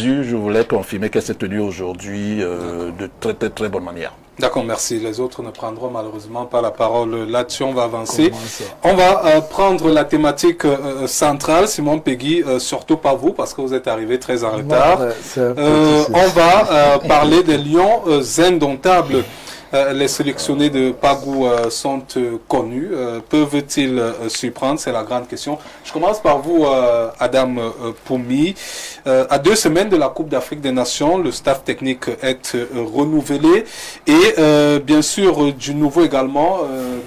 mesure, je voulais confirmer qu'elle s'est tenue aujourd'hui de très très très bonne manière. D'accord, merci. Les autres ne prendront malheureusement pas la parole là-dessus. On va avancer. On va prendre la thématique centrale, Simon Pegui, surtout pas vous, parce que vous êtes arrivé très en retard. On va parler des Lions indomptables. Les sélectionnés de Pagou sont connus. Peuvent-ils surprendre? C'est la grande question. Je commence par vous, Adam Poumi. À 2 semaines de la Coupe d'Afrique des Nations, le staff technique est renouvelé. Et bien sûr, du nouveau également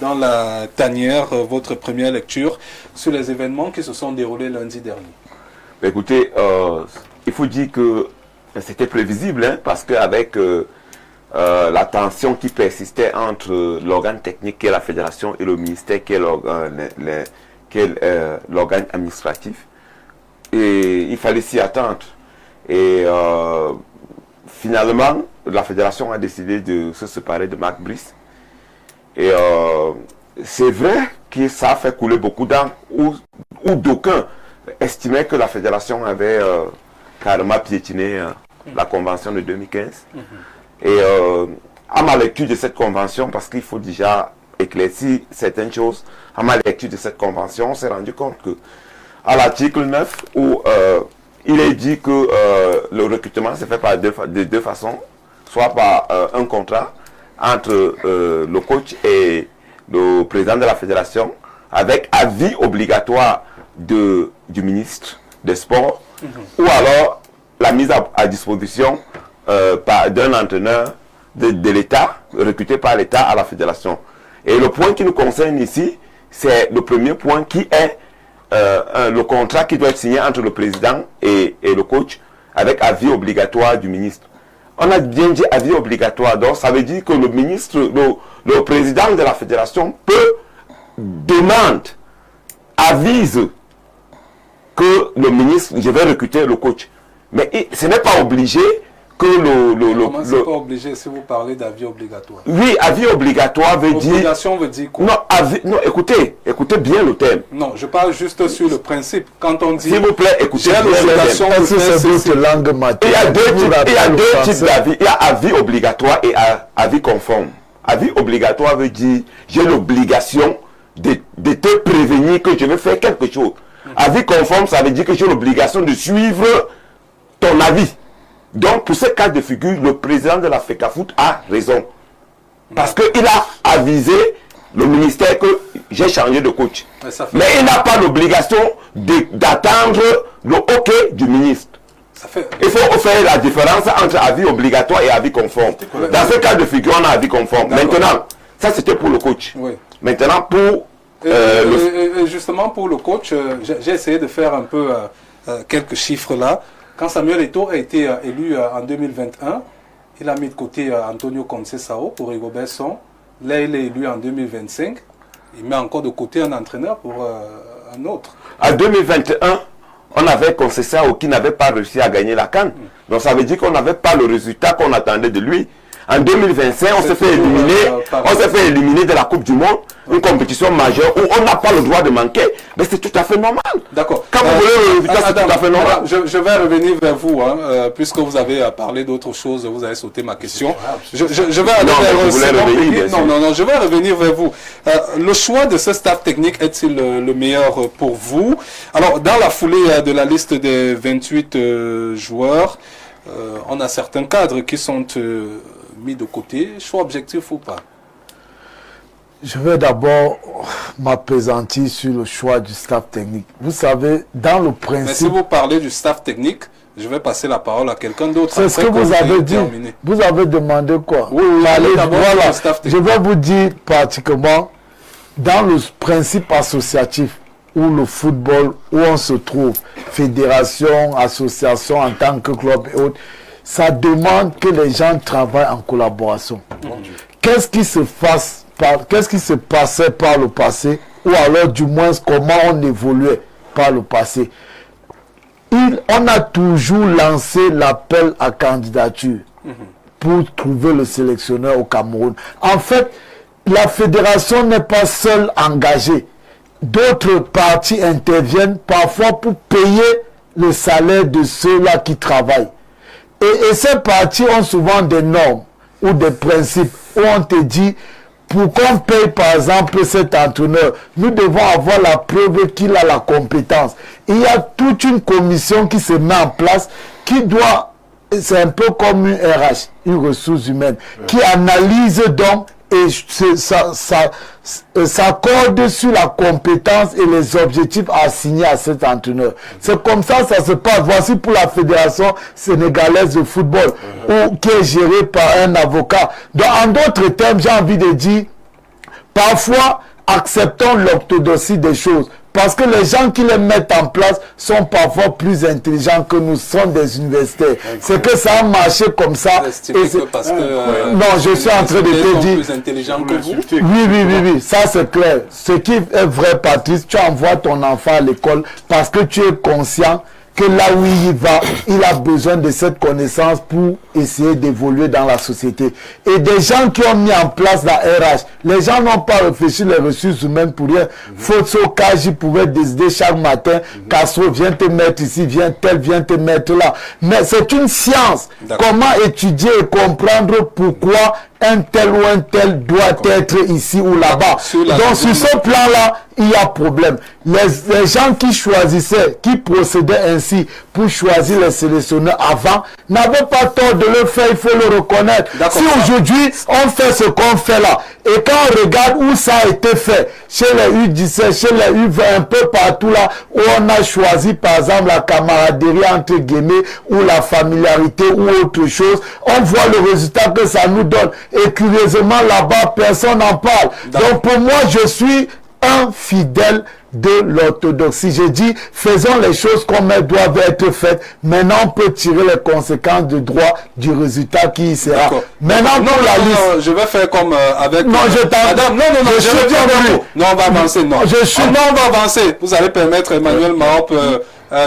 dans la tanière, votre première lecture sur les événements qui se sont déroulés lundi dernier. Écoutez, il faut dire que c'était prévisible, hein, parce qu'avec... la tension qui persistait entre l'organe technique qui est la fédération et le ministère qui est l'organe administratif. Et il fallait s'y attendre. Et finalement, la fédération a décidé de se séparer de Marc Brice. Et c'est vrai que ça a fait couler beaucoup d'encre, où d'aucuns estimaient que la fédération avait carrément piétiné la convention de 2015. Et à ma lecture de cette convention, parce qu'il faut déjà éclaircir certaines choses, à ma lecture de cette convention, on s'est rendu compte que à l'article 9, où il est dit que le recrutement se fait de deux façons, soit par un contrat entre le coach et le président de la fédération, avec avis obligatoire du ministre des Sports, ou alors la mise à disposition d'un entraîneur de l'État, recruté par l'État à la fédération. Et le point qui nous concerne ici, c'est le premier point qui est le contrat qui doit être signé entre le président et le coach avec avis obligatoire du ministre. On a bien dit avis obligatoire, donc ça veut dire que le ministre, le président de la fédération avise que le ministre, je vais recruter le coach. Mais ce n'est pas obligé que Comment c'est pas obligé si vous parlez d'avis obligatoire? Oui, avis obligatoire veut dire... Obligation veut dire quoi? Non, écoutez bien le thème. Non, je parle juste sur le principe. Quand on dit... S'il vous plaît, écoutez bien l'obligation le thème. Il y a deux types d'avis. Il y a avis obligatoire et avis conforme. Avis obligatoire veut dire j'ai l'obligation de te prévenir que je vais faire quelque chose. Avis conforme, ça veut dire que j'ai l'obligation de suivre ton avis. Donc, pour ce cas de figure, le président de la FECAFOOT a raison. Parce qu'il a avisé le ministère que j'ai changé de coach. Mais il n'a pas l'obligation d'attendre le OK du ministre. Il faut faire la différence entre avis obligatoire et avis conforme. Dans ce cas de figure, on a avis conforme. Maintenant, ça c'était pour le coach. Oui. Maintenant, pour... justement, pour le coach, j'ai essayé de faire un peu quelques chiffres là. Quand Samuel Eto'o a été élu en 2021, il a mis de côté Antonio Conceição pour Rigobert Song. Là, il est élu en 2025. Il met encore de côté un entraîneur pour un autre. En 2021, on avait Conceição qui n'avait pas réussi à gagner la CAN. Donc ça veut dire qu'on n'avait pas le résultat qu'on attendait de lui. En 2025, on s'est fait éliminer de la Coupe du Monde, une compétition majeure où on n'a pas le droit de manquer. Mais c'est tout à fait normal. D'accord. Quand vous voulez le résultat, c'est tout à fait normal. Je vais revenir vers vous, hein, puisque vous avez parlé d'autres choses, vous avez sauté ma question. Je vais revenir vers vous. Le choix de ce staff technique est-il le meilleur pour vous? Alors, dans la foulée de la liste des 28 joueurs, on a certains cadres qui sont mis de côté, choix objectif ou pas? Je vais d'abord m'appesantir sur le choix du staff technique. Vous savez, dans le principe... Mais si vous parlez du staff technique, je vais passer la parole à quelqu'un d'autre. C'est ce que vous avez dit. Vous avez demandé quoi? Oui, voilà. Je vais vous dire pratiquement, dans le principe associatif, où le football, où on se trouve, fédération, association en tant que club et autres, ça demande que les gens travaillent en collaboration. Qu'est-ce qui se passait par le passé, ou alors du moins comment on évoluait par le passé? On a toujours lancé l'appel à candidature pour trouver le sélectionneur au Cameroun. En fait, la fédération n'est pas seule engagée. D'autres parties interviennent parfois pour payer le salaire de ceux-là qui travaillent. Et ces partis ont souvent des normes ou des principes où on te dit, pour qu'on paye par exemple cet entraîneur, nous devons avoir la preuve qu'il a la compétence. Il y a toute une commission qui se met en place qui doit, c'est un peu comme une RH, une ressource humaine, qui analyse donc et s'accorde sur la compétence et les objectifs assignés à cet entraîneur. C'est comme ça se passe. Voici pour la Fédération sénégalaise de football, qui est gérée par un avocat. Donc, en d'autres termes, j'ai envie de dire, parfois, acceptons l'orthodoxie des choses. Parce que les gens qui les mettent en place sont parfois plus intelligents que nous, sont des universitaires. C'est que ça a marché comme ça. Parce que, non, je suis en train de te dire. Plus intelligents que vous. Oui, ça c'est clair. Ce qui est vrai, Patrice, tu envoies ton enfant à l'école parce que tu es conscient que là où il va, il a besoin de cette connaissance pour essayer d'évoluer dans la société. Et des gens qui ont mis en place la RH, les gens n'ont pas réfléchi les ressources humaines pour rien. Fotso Kaji pouvait décider chaque matin, Castro vient te mettre ici, vient te mettre là. Mais c'est une science. Comment étudier et comprendre pourquoi un tel ou un tel doit être ici ou là-bas. Donc sur ce plan-là, il y a problème. Les gens qui choisissaient, qui procédaient ainsi pour choisir les sélectionneurs avant, n'avaient pas tort de le faire, il faut le reconnaître. Si aujourd'hui, on fait ce qu'on fait là, et quand on regarde où ça a été fait, chez les U17, chez les U20, un peu partout là, où on a choisi par exemple la camaraderie entre guillemets, ou la familiarité, ou autre chose, on voit le résultat que ça nous donne. Et curieusement, là-bas, personne n'en parle. Donc pour moi, je suis un fidèle de l'orthodoxie. J'ai dit, faisons les choses comme elles doivent être faites. Maintenant, on peut tirer les conséquences de droit du résultat qui y sera. Maintenant, pour la liste... Non, je vais faire comme avec... Non, Madame, non, je reviens vers vous. Non, on va avancer, non. Non, on va avancer. Vous allez permettre Emmanuel Mahop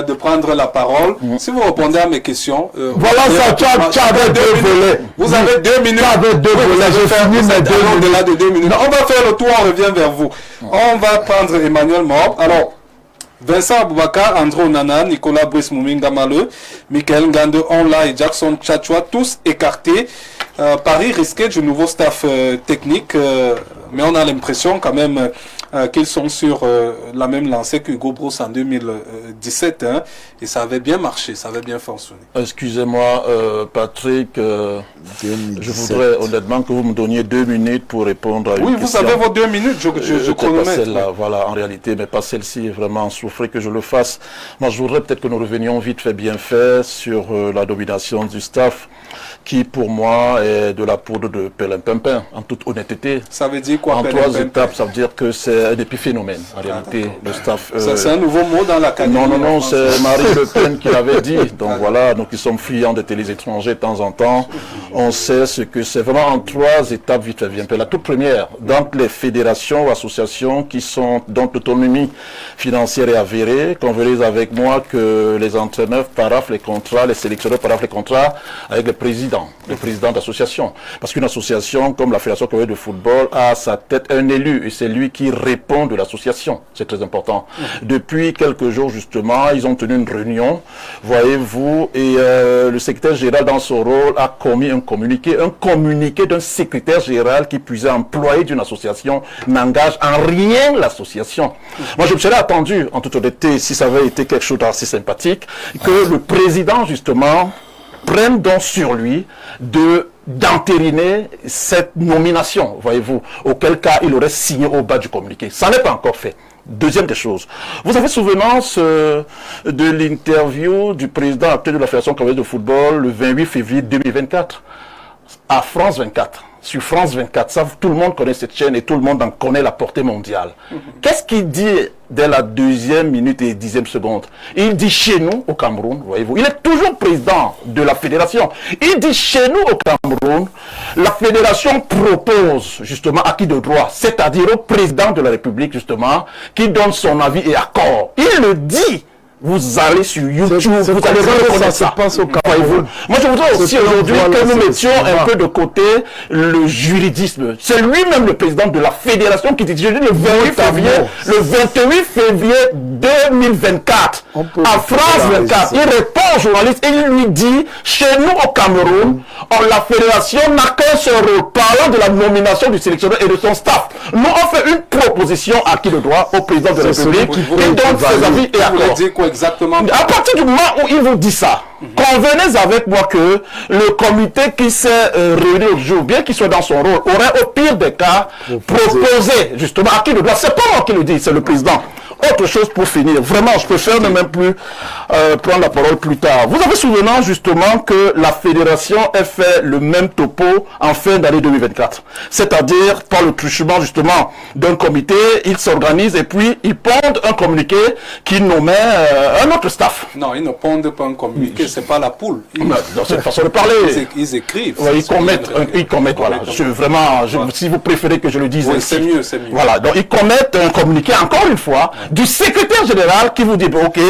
de prendre la parole. Si vous répondez à mes questions... voilà ça, tu avais deux volets. Vous avez 2 minutes. Tu avais deux volets, j'ai fini mes 2 minutes. Au-delà de 2 minutes. On va faire le tour, on revient vers vous. On va prendre Emmanuel Mahop. Alors, Vincent Aboubakar, André Onana, Nicolas Brice Mouminga Maleu, Michael Ngande Onla et Jackson Tchatchoua, tous écartés. Paris risquait du nouveau staff technique, mais on a l'impression quand même qu'ils sont sur la même lancée que Hugo Broos en 2017, hein, et ça avait bien marché, ça avait bien fonctionné. Excusez-moi, Patrick, je voudrais honnêtement que vous me donniez 2 minutes pour répondre à une question. Oui, vous avez vos 2 minutes, je chronomètre. Celle-là, voilà, en réalité, mais pas celle-ci, vraiment souffrez que je le fasse. Moi, je voudrais peut-être que nous revenions vite fait, bien fait, sur la domination du staff, qui pour moi est de la poudre de Perlimpinpin, en toute honnêteté. Ça veut dire quoi, en 3 étapes, ça veut dire que c'est un épiphénomène, en réalité, le staff. C'est un nouveau mot dans l'académie. Non, c'est Marie Le Pen qui l'avait dit. Donc voilà, nous qui sommes friands de télés étrangers de temps en temps, on sait ce que c'est vraiment en 3 étapes vite fait bien. La toute première, dans les fédérations ou associations qui sont dans l'autonomie financière et avérée, convenez avec moi que les entraîneurs paraphent les contrats, les sélectionneurs paraphent les contrats avec le président d'association. Parce qu'une association comme la Fédération congolaise de football a à sa tête un élu et c'est lui qui répond de l'association. C'est très important. Depuis quelques jours, justement, ils ont tenu une réunion, voyez-vous, et le secrétaire général, dans son rôle, a commis un communiqué d'un secrétaire général qui, puisait employé d'une association, n'engage en rien l'association. Moi, je me serais attendu, en toute honnêteté, si ça avait été quelque chose d'assez sympathique, que le président, justement, prenne donc sur lui d'entériner cette nomination, voyez-vous, auquel cas il aurait signé au bas du communiqué. Ça n'est pas encore fait. Deuxième des choses, vous avez souvenance de l'interview du président actuel de la Fédération congolaise de football le 28 février 2024 à France 24. Sur France 24, ça, tout le monde connaît cette chaîne et tout le monde en connaît la portée mondiale. Qu'est-ce qu'il dit dès la 2e minute et 10e seconde? Il dit chez nous, au Cameroun, voyez-vous, il est toujours président de la fédération. Il dit chez nous, au Cameroun, la fédération propose justement acquis de droit, c'est-à-dire au président de la République, justement, qui donne son avis et accord. Il le dit Vous allez sur YouTube, vous allez reconnaître ça. Moi, je voudrais aussi aujourd'hui que nous mettions un peu de côté le juridisme. C'est lui-même le président de la fédération qui dit le 28 février 2024, à France 24, il répond aux journalistes et il lui dit, chez nous au Cameroun, la fédération n'a qu'un seul rôle, parlant de la nomination du sélectionneur et de son staff. Nous, on fait une proposition à qui le droit, au président de la République, et donc ses avis et accords. Exactement. À partir du moment où il vous dit ça, convenez avec moi que le comité qui s'est réuni aujourd'hui, bien qu'il soit dans son rôle, aurait au pire des cas proposé justement à qui le doit. C'est pas moi qui le dis, c'est le président. Autre chose pour finir, vraiment, je préfère ne même plus prendre la parole plus tard. Vous avez souvenant justement que la fédération ait fait le même topo en fin d'année 2024. C'est-à-dire, par le truchement justement d'un comité, ils s'organisent et puis ils pondent un communiqué qui nommait un autre staff. Non, ils ne pondent pas un communiqué, c'est pas la poule. Dans cette façon de parler. Ils écrivent. Ouais, ils commettent, voilà. Si vous préférez que je le dise. Oui, c'est mieux, c'est mieux. Voilà, donc ils commettent un communiqué, encore une fois, du secrétaire général qui vous dit, ok,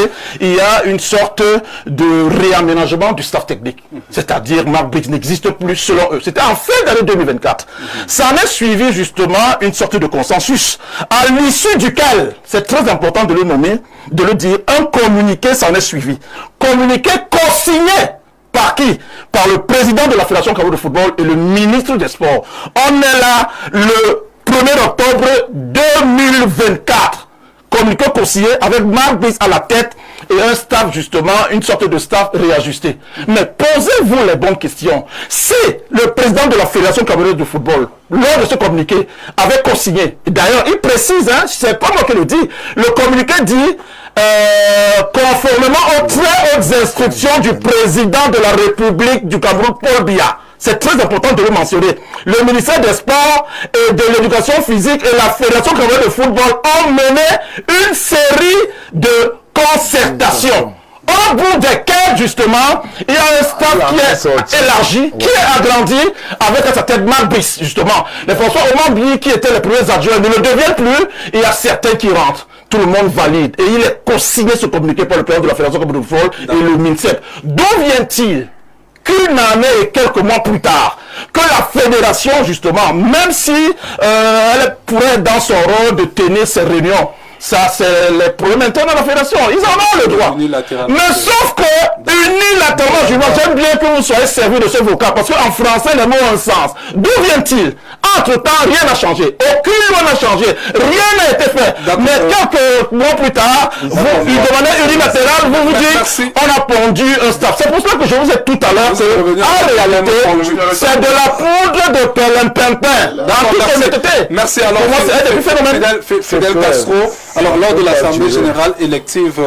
il y a une sorte de réaménagement du staff technique. C'est-à-dire, Marc Briggs n'existe plus selon eux. C'était en fin d'année 2024. Ça en est suivi justement une sorte de consensus, à l'issue duquel, c'est très important de le nommer, de le dire, un communiqué s'en est suivi. Communiqué consigné par qui? Par le président de la Fédération Cameroun de football et le ministre des Sports. On est là le 1er octobre 2024. Communiqué consigné avec Marc Briggs à la tête et un staff justement, une sorte de staff réajusté. Mais posez-vous les bonnes questions. Si le président de la Fédération camerounaise de football, lors de ce communiqué, avait consigné, d'ailleurs il précise, hein, c'est pas moi qui le dis, le communiqué dit conformément aux très hautes instructions du président de la République du Cameroun, Paul Biya. C'est très important de le mentionner. Le ministère des Sports et de l'Éducation physique et la Fédération camerounaise de football ont mené une série de concertations. Au bout desquelles, justement, il y a un staff qui est élargi, qui est agrandi, avec à sa tête Marc Briggs, justement. Les François Omambi, qui étaient les premiers adjoints, ne le deviennent plus. Il y a certains qui rentrent. Tout le monde valide. Et il est consigné ce communiqué par le président de la Fédération camerounaise de football et le ministère. D'où vient-il qu'une année et quelques mois plus tard, que la fédération, justement, même si elle pourrait dans son rôle de tenir ses réunions, ça c'est les problèmes internes de la fédération, ils en ont le droit. Mais sauf que, unilatéralement, j'aime bien que vous soyez servi de ce vocable, parce qu'en français, les mots ont un sens. D'où vient-il? Entre-temps, rien n'a changé. Aucune loi n'a changé. Rien n'a été fait. Mais quelques mois plus tard, vous demandez unilatéral, vous dites, on a pondu un staff. C'est pour cela que je vous ai tout à l'heure que, en réalité, c'est de la poudre de perlimpinpin. Dans toute honnêteté. Merci. Alors, pour moi, c'est un début phénomène. Fidel Castro, alors lors de l'Assemblée générale élective,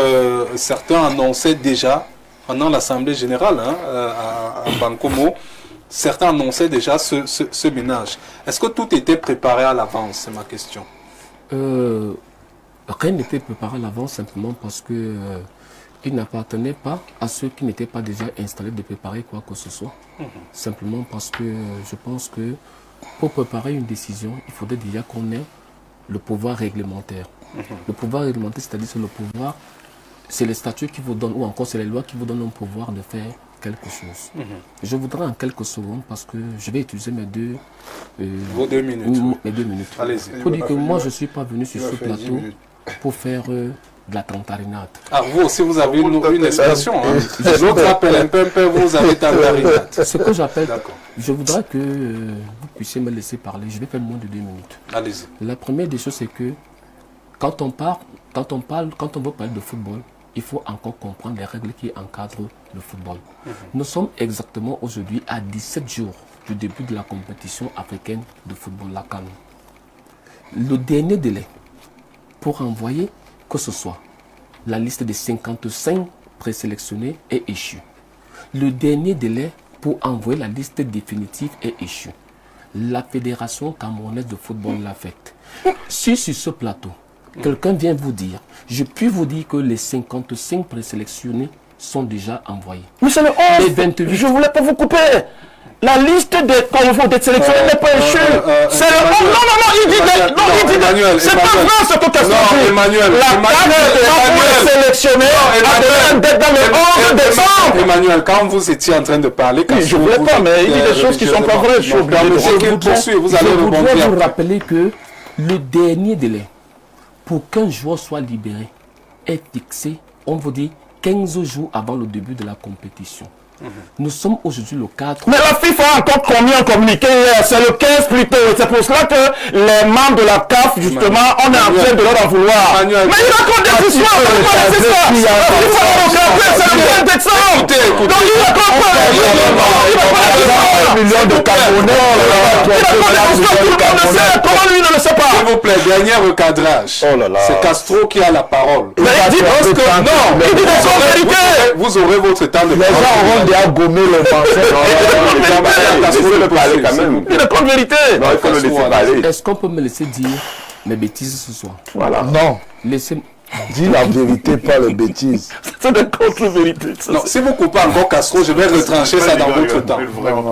certains annonçaient déjà, pendant l'Assemblée générale à Bankomo, certains annonçaient déjà ce ménage. Est-ce que tout était préparé à l'avance? C'est ma question. Rien n'était préparé à l'avance simplement parce que il n'appartenait pas à ceux qui n'étaient pas déjà installés de préparer quoi que ce soit. Simplement parce que je pense que pour préparer une décision, il faudrait déjà qu'on ait le pouvoir réglementaire. Le pouvoir réglementaire, c'est-à-dire c'est le pouvoir, c'est les statuts qui vous donnent, ou encore c'est les lois qui vous donnent un pouvoir de faire quelque chose. Je voudrais en quelques secondes, parce que je vais utiliser vos 2 minutes. Mes 2 minutes. Allez-y. Pour dire que moi, je ne suis pas venu sur ce plateau pour faire de la tantarinade. Ah, vous aussi, vous avez une expression. L'autre appelle un peu, vous avez tantarinade. Ce que j'appelle, je voudrais que vous puissiez me laisser parler. Je vais faire moins de 2 minutes. Allez-y. La première des choses, c'est que quand on veut parler de football, il faut encore comprendre les règles qui encadrent le football. Nous sommes exactement aujourd'hui à 17 jours du début de la compétition africaine de football, la CAN. Le dernier délai pour envoyer que ce soit la liste des 55 présélectionnés est échu. Le dernier délai pour envoyer la liste définitive est échu. La Fédération camerounaise de football l'a faite. Si sur ce plateau, quelqu'un vient vous dire, je puis vous dire que les 55 présélectionnés sont déjà envoyés. Mais c'est le 11, les 28, je ne voulais pas vous couper. La liste des convois des sélectionnés n'est pas échue. C'est le... Non, il dit... C'est pas vrai ce que Castro dit. Emmanuel, la carte pour les sélectionnés a d'être dans le 11 décembre. Emmanuel, quand vous étiez en train de parler... Oui, je ne voulais pas, mais il dit des choses qui ne sont pas vraies. Je voudrais vous rappeler que le dernier délai pour qu'un joueur soit libéré est fixé, on vous dit, 15 jours avant le début de la compétition. Nous sommes aujourd'hui le 4. Mais la FIFA a encore commis un communiqué hier, c'est le 15 plutôt. C'est pour cela que les membres de la CAF, justement, on est en train de leur en vouloir. Mais il raconte des histoires, c'est ça. Il faut c'est le 15 décembre. Donc il raconte pas. Il raconte des millions de Camerounais. Il raconte des histoires, tout le monde le sait. Comment lui ne le sait pas? S'il vous plaît, dernier recadrage. C'est Castro qui a la parole. Mais il dit que non, il dit des choses vérités. Vous aurez votre temps de parole. À gommer le pensée. Il raconte vérité. Non, il faut le laisser parler. Est-ce qu'on peut me laisser dire mes bêtises ce soir? Voilà. Non. Laissez... Dis la vérité, pas les bêtises. C'est de contre-vérité. Non, si vous coupez encore Castro, je vais retrancher ça dans votre temps.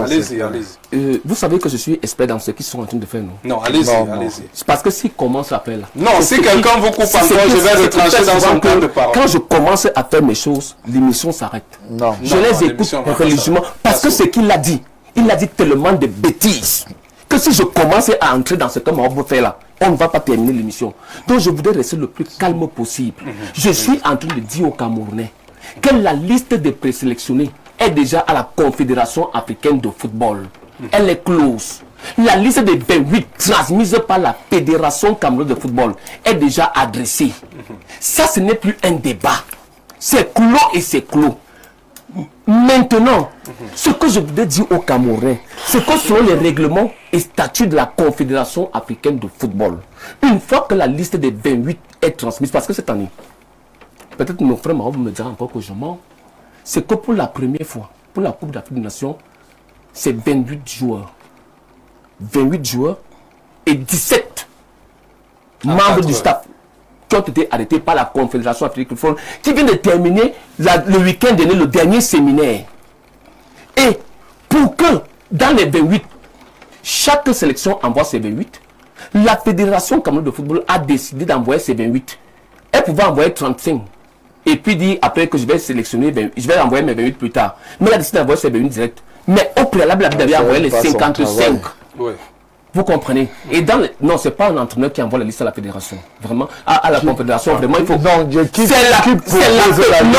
Allez-y, allez-y. Vous savez que je suis expert dans ce qu'ils sont en train de faire, non? Non, allez-y, allez-y. C'est parce que s'il commence à faire là... Non, si quelqu'un vous coupe encore, je vais retrancher dans son temps de parole. Quand je commence à faire mes choses, l'émission s'arrête. Non. Je les écoute religieusement parce que ce qu'il a dit, il a dit tellement de bêtises que si je commençais à entrer dans ce que Maroc fait là, on ne va pas terminer l'émission. Donc je voudrais rester le plus calme possible. Je suis en train de dire aux Camerounais que la liste des présélectionnés est déjà à la Confédération africaine de football. Elle est close. La liste des 28 transmise par la Fédération camerounaise de football est déjà adressée. Ça, ce n'est plus un débat. C'est clos et c'est clos. Maintenant, ce que je voudrais dire aux Camerounais, c'est que selon les règlements et statuts de la Confédération africaine de football, une fois que la liste des 28 est transmise, parce que cette année, peut-être mon frère Maroc me dira encore que je mens, c'est que pour la première fois, pour la Coupe d'Afrique des Nations, c'est 28 joueurs. 28 joueurs et 17 membres du staff qui ont été arrêtés par la Confédération africaine de football, qui vient de terminer le week-end dernier, le dernier séminaire. Et pour que, dans les 28, chaque sélection envoie ses 28, la Fédération camerounaise de football a décidé d'envoyer ses 28. Elle pouvait envoyer 35. Et puis dire après que je vais sélectionner, je vais envoyer mes 28 plus tard. Mais elle a décidé d'envoyer ses 28 direct. Mais au préalable, elle avait envoyé les 55. Oui. Vous comprenez? Et dans non, c'est pas un entraîneur qui envoie la liste à la fédération. Vraiment, à la confédération, vraiment, il faut... Non, c'est la... Moi,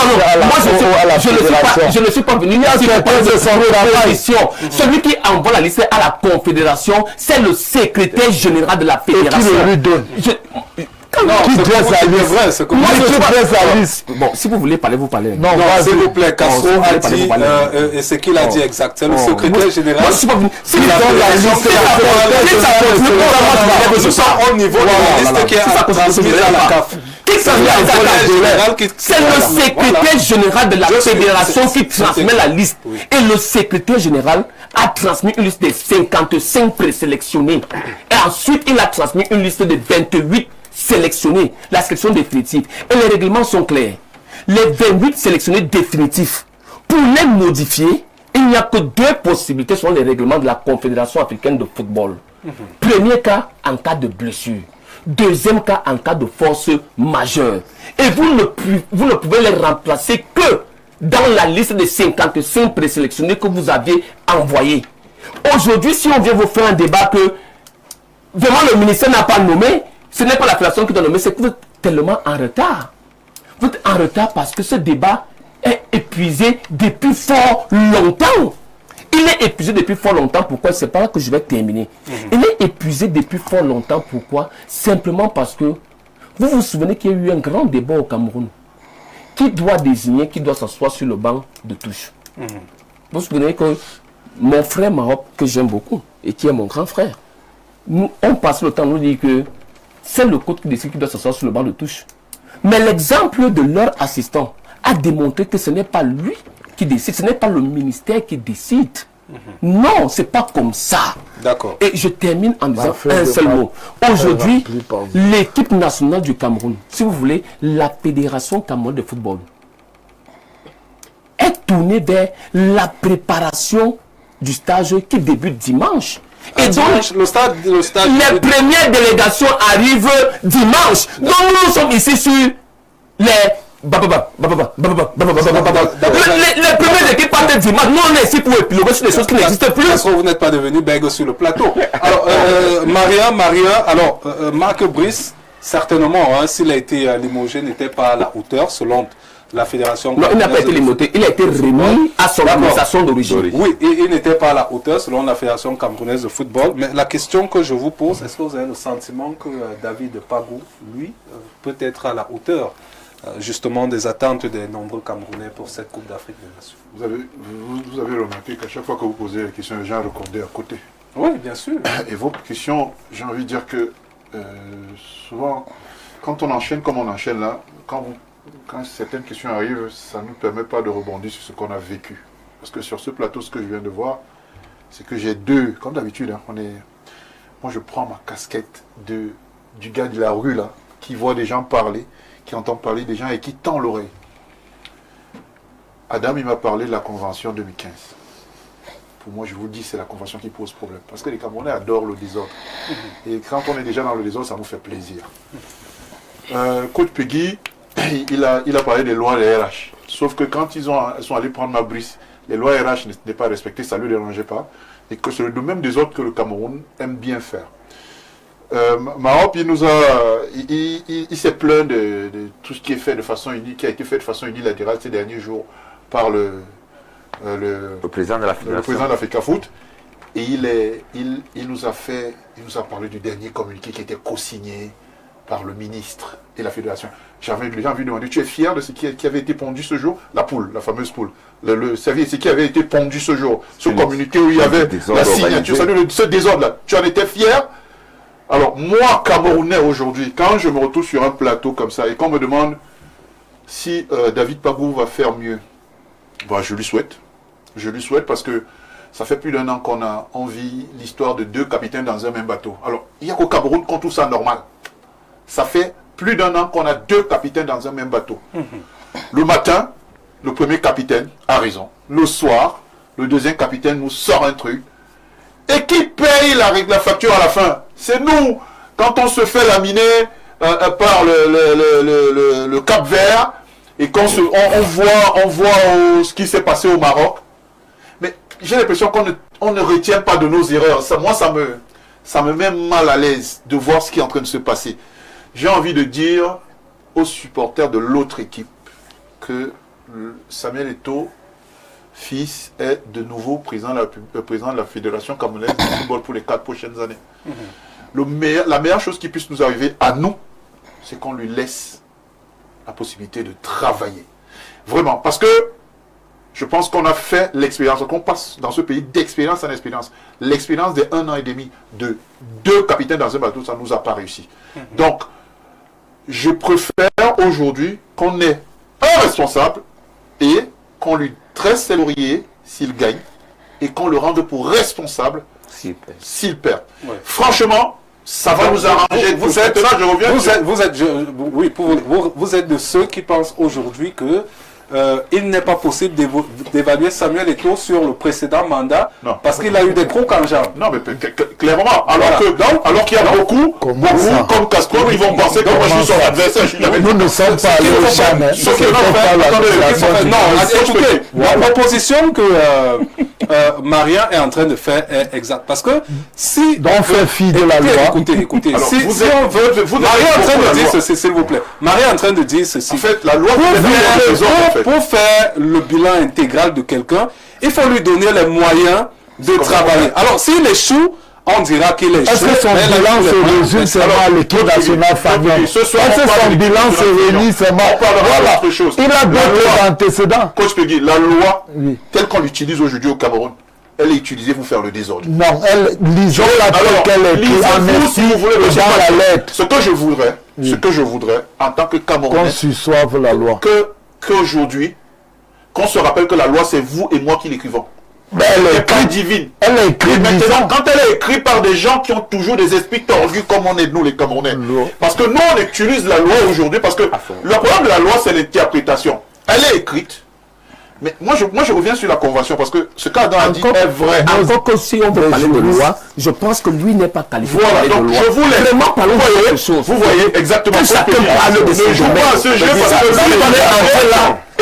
je ne suis pas venu ici pour parler de son position. Celui qui envoie la liste à la confédération, c'est le secrétaire général de la fédération. Qui le lui donne? Non, c'est comme Bon, si vous voulez parler, vous parlez. Non, s'il vous plaît, Castro a dit, et ce qu'il a dit exact, c'est le secrétaire général. Moi, je suis pas venu. Si la liste au niveau de la liste qui est transmise à la CAF. C'est le secrétaire général de la fédération qui transmet la liste. Et le secrétaire général a transmis une liste de 55 présélectionnés. Et ensuite, il a transmis une liste de 28 sélectionnés, la sélection définitive. Et les règlements sont clairs. Les 28 sélectionnés définitifs, pour les modifier, il n'y a que deux possibilités selon les règlements de la Confédération africaine de football. Premier cas, en cas de blessure. Deuxième cas, en cas de force majeure. Et vous ne pouvez les remplacer que dans la liste des 55 présélectionnés que vous aviez envoyés. Aujourd'hui, si on vient vous faire un débat que vraiment le ministère n'a pas nommé, ce n'est pas la fédération qui doit nommer, c'est que vous êtes tellement en retard. Vous êtes en retard parce que ce débat est épuisé depuis fort longtemps. Il est épuisé depuis fort longtemps. Pourquoi? C'est pas là que je vais terminer. Il est épuisé depuis fort longtemps. Pourquoi? Simplement parce que vous vous souvenez qu'il y a eu un grand débat au Cameroun. Qui doit désigner, qui doit s'asseoir sur le banc de touche. Vous vous souvenez que mon frère Maroc, que j'aime beaucoup, et qui est mon grand frère, on passe le temps à nous dire que c'est le coach qui décide qui doit s'asseoir sur le banc de touche. Mais l'exemple de leur assistant a démontré que ce n'est pas lui qui décide, ce n'est pas le ministère qui décide. Non, c'est pas comme ça. D'accord. Et je termine en disant un seul mot. Aujourd'hui, l'équipe nationale du Cameroun, si vous voulez, la Fédération camerounaise de football, est tournée vers la préparation du stage qui débute dimanche. Et donc, le stade, les premières délégations arrivent dimanche. Donc nous sommes ici sur les premières équipes partent dimanche. Nous on est ici pour épiloguer sur des choses qui n'existent plus. Parce que vous n'êtes pas devenu bègue sur le plateau. Alors, Maria, alors, Marc Brice, certainement, hein, s'il a été limogé, n'était pas à la hauteur, selon la fédération. Non, il n'a pas été limogé, il a été remis à son organisation d'origine. Oui, il n'était pas à la hauteur, selon la fédération camerounaise de football. Mais la question que je vous pose, est-ce que vous avez le sentiment que David Pagou, lui, peut être à la hauteur justement des attentes des nombreux Camerounais pour cette Coupe d'Afrique des Nations? Vous avez remarqué qu'à chaque fois que vous posez la question, les gens répondent à côté. Oui, bien sûr. Et votre question, j'ai envie de dire que souvent, quand on enchaîne comme on enchaîne là, quand certaines questions arrivent, ça ne nous permet pas de rebondir sur ce qu'on a vécu. Parce que sur ce plateau, ce que je viens de voir, c'est que j'ai deux, comme d'habitude, hein, moi je prends ma casquette du gars de la rue là, qui voit des gens parler, qui entend parler des gens et qui tend l'oreille. Adam, il m'a parlé de la Convention 2015. Pour moi, je vous dis, c'est la Convention qui pose problème. Parce que les Camerounais adorent le désordre. Et quand on est déjà dans le désordre, ça nous fait plaisir. Coach Peggy, il a parlé des lois des RH. Sauf que quand ils sont allés prendre ma brise, les lois RH n'étaient pas respectées, ça ne lui dérangeait pas. Et que c'est le domaine des autres que le Cameroun aime bien faire. Maroc, il s'est plaint de tout ce qui est fait de façon qui a été fait de façon unilatérale ces derniers jours par le président de la fédération. Le président de la FECAFOOT. Et il nous a parlé du dernier communiqué qui était co-signé par le ministre et la fédération. J'avais envie de demander, tu es fier de ce qui avait été pondu ce jour? La poule, la fameuse poule. Ce qui avait été pondu ce jour. Ce communiqué où il y avait la signature, ce désordre-là. Tu en étais fier? Alors, moi, Camerounais, aujourd'hui, quand je me retrouve sur un plateau comme ça et qu'on me demande si David Pagou va faire mieux, bah, je lui souhaite. Je lui souhaite parce que ça fait plus d'un an qu'on vit l'histoire de deux capitaines dans un même bateau. Alors, il n'y a qu'au Cameroun qu'on trouve ça normal. Ça fait plus d'un an qu'on a deux capitaines dans un même bateau. Le matin, le premier capitaine a raison. Le soir, le deuxième capitaine nous sort un truc. Et qui paye la facture à la fin? C'est nous. Quand on se fait laminer par le Cap Vert et qu'on voit ce qui s'est passé au Maroc. Mais j'ai l'impression qu'on ne retient pas de nos erreurs. Moi, ça me met mal à l'aise de voir ce qui est en train de se passer. J'ai envie de dire aux supporters de l'autre équipe que Samuel Eto'o, fils, est de nouveau président de la Fédération camerounaise de football pour les 4 prochaines années. La meilleure chose qui puisse nous arriver à nous, c'est qu'on lui laisse la possibilité de travailler. Vraiment, parce que je pense qu'on a fait l'expérience, qu'on passe dans ce pays d'expérience en expérience. L'expérience des 1 an et demi de 2 capitaines dans un bateau, ça ne nous a pas réussi. Donc, je préfère aujourd'hui qu'on ait un responsable et qu'on lui tresse ses lauriers s'il gagne et qu'on le rende pour responsable s'il perd. Ouais. Franchement, ça va nous arranger. Vous êtes de ceux qui pensent aujourd'hui que il n'est pas possible d'évaluer Samuel Eto'o sur le précédent mandat parce qu'il a eu des crocs en jambes. Non, mais clairement. Alors qu'il y a beaucoup comme Castro qui vont penser que moi je suis son adversaire. Nous ne sommes pas allés au jamais. Écoutez, la proposition que Maria est en train de faire est exacte. Parce que si... Donc, fait fi de la loi. Écoutez. Si on veut... Maria est en train de dire ceci, s'il vous plaît. Maria est en train de dire ceci. En fait, la loi... Pour faire le bilan intégral de quelqu'un, il faut lui donner les moyens de travailler. Alors, s'il échoue, on dira qu'il échoue. Est-ce que son bilan se résume seulement à l'équipe nationale familiale? Est-ce que son bilan se réunit seulement? Voilà. Il a d'autres antécédents. Coach Peggy, la loi, telle qu'on l'utilise aujourd'hui au Cameroun, elle est utilisée pour faire le désordre. Non, lisons la telle qu'elle est écrite dans la lettre. Ce que je voudrais, en tant que Camerounais, qu'on suive la loi. Qu'aujourd'hui, qu'on se rappelle que la loi, c'est vous et moi qui l'écrivons. Mais elle est pas divine. Elle est écrite. Maintenant, quand elle est écrite par des gens qui ont toujours des esprits tordus comme on est nous les Camerounais. Parce que nous, on utilise la loi aujourd'hui parce que le problème de la loi, c'est l'interprétation. Elle est écrite. Mais moi je reviens sur la convention parce que ce qu'Adam a dit est vrai. Encore que si on veut parler de loi, je pense que lui n'est pas qualifié Voilà, pour donc parler de loi. je voulais. Vraiment, parlons de quelque chose. Vous voyez exactement. Que chacun parle de ne ses joue pas à ce jeu parce que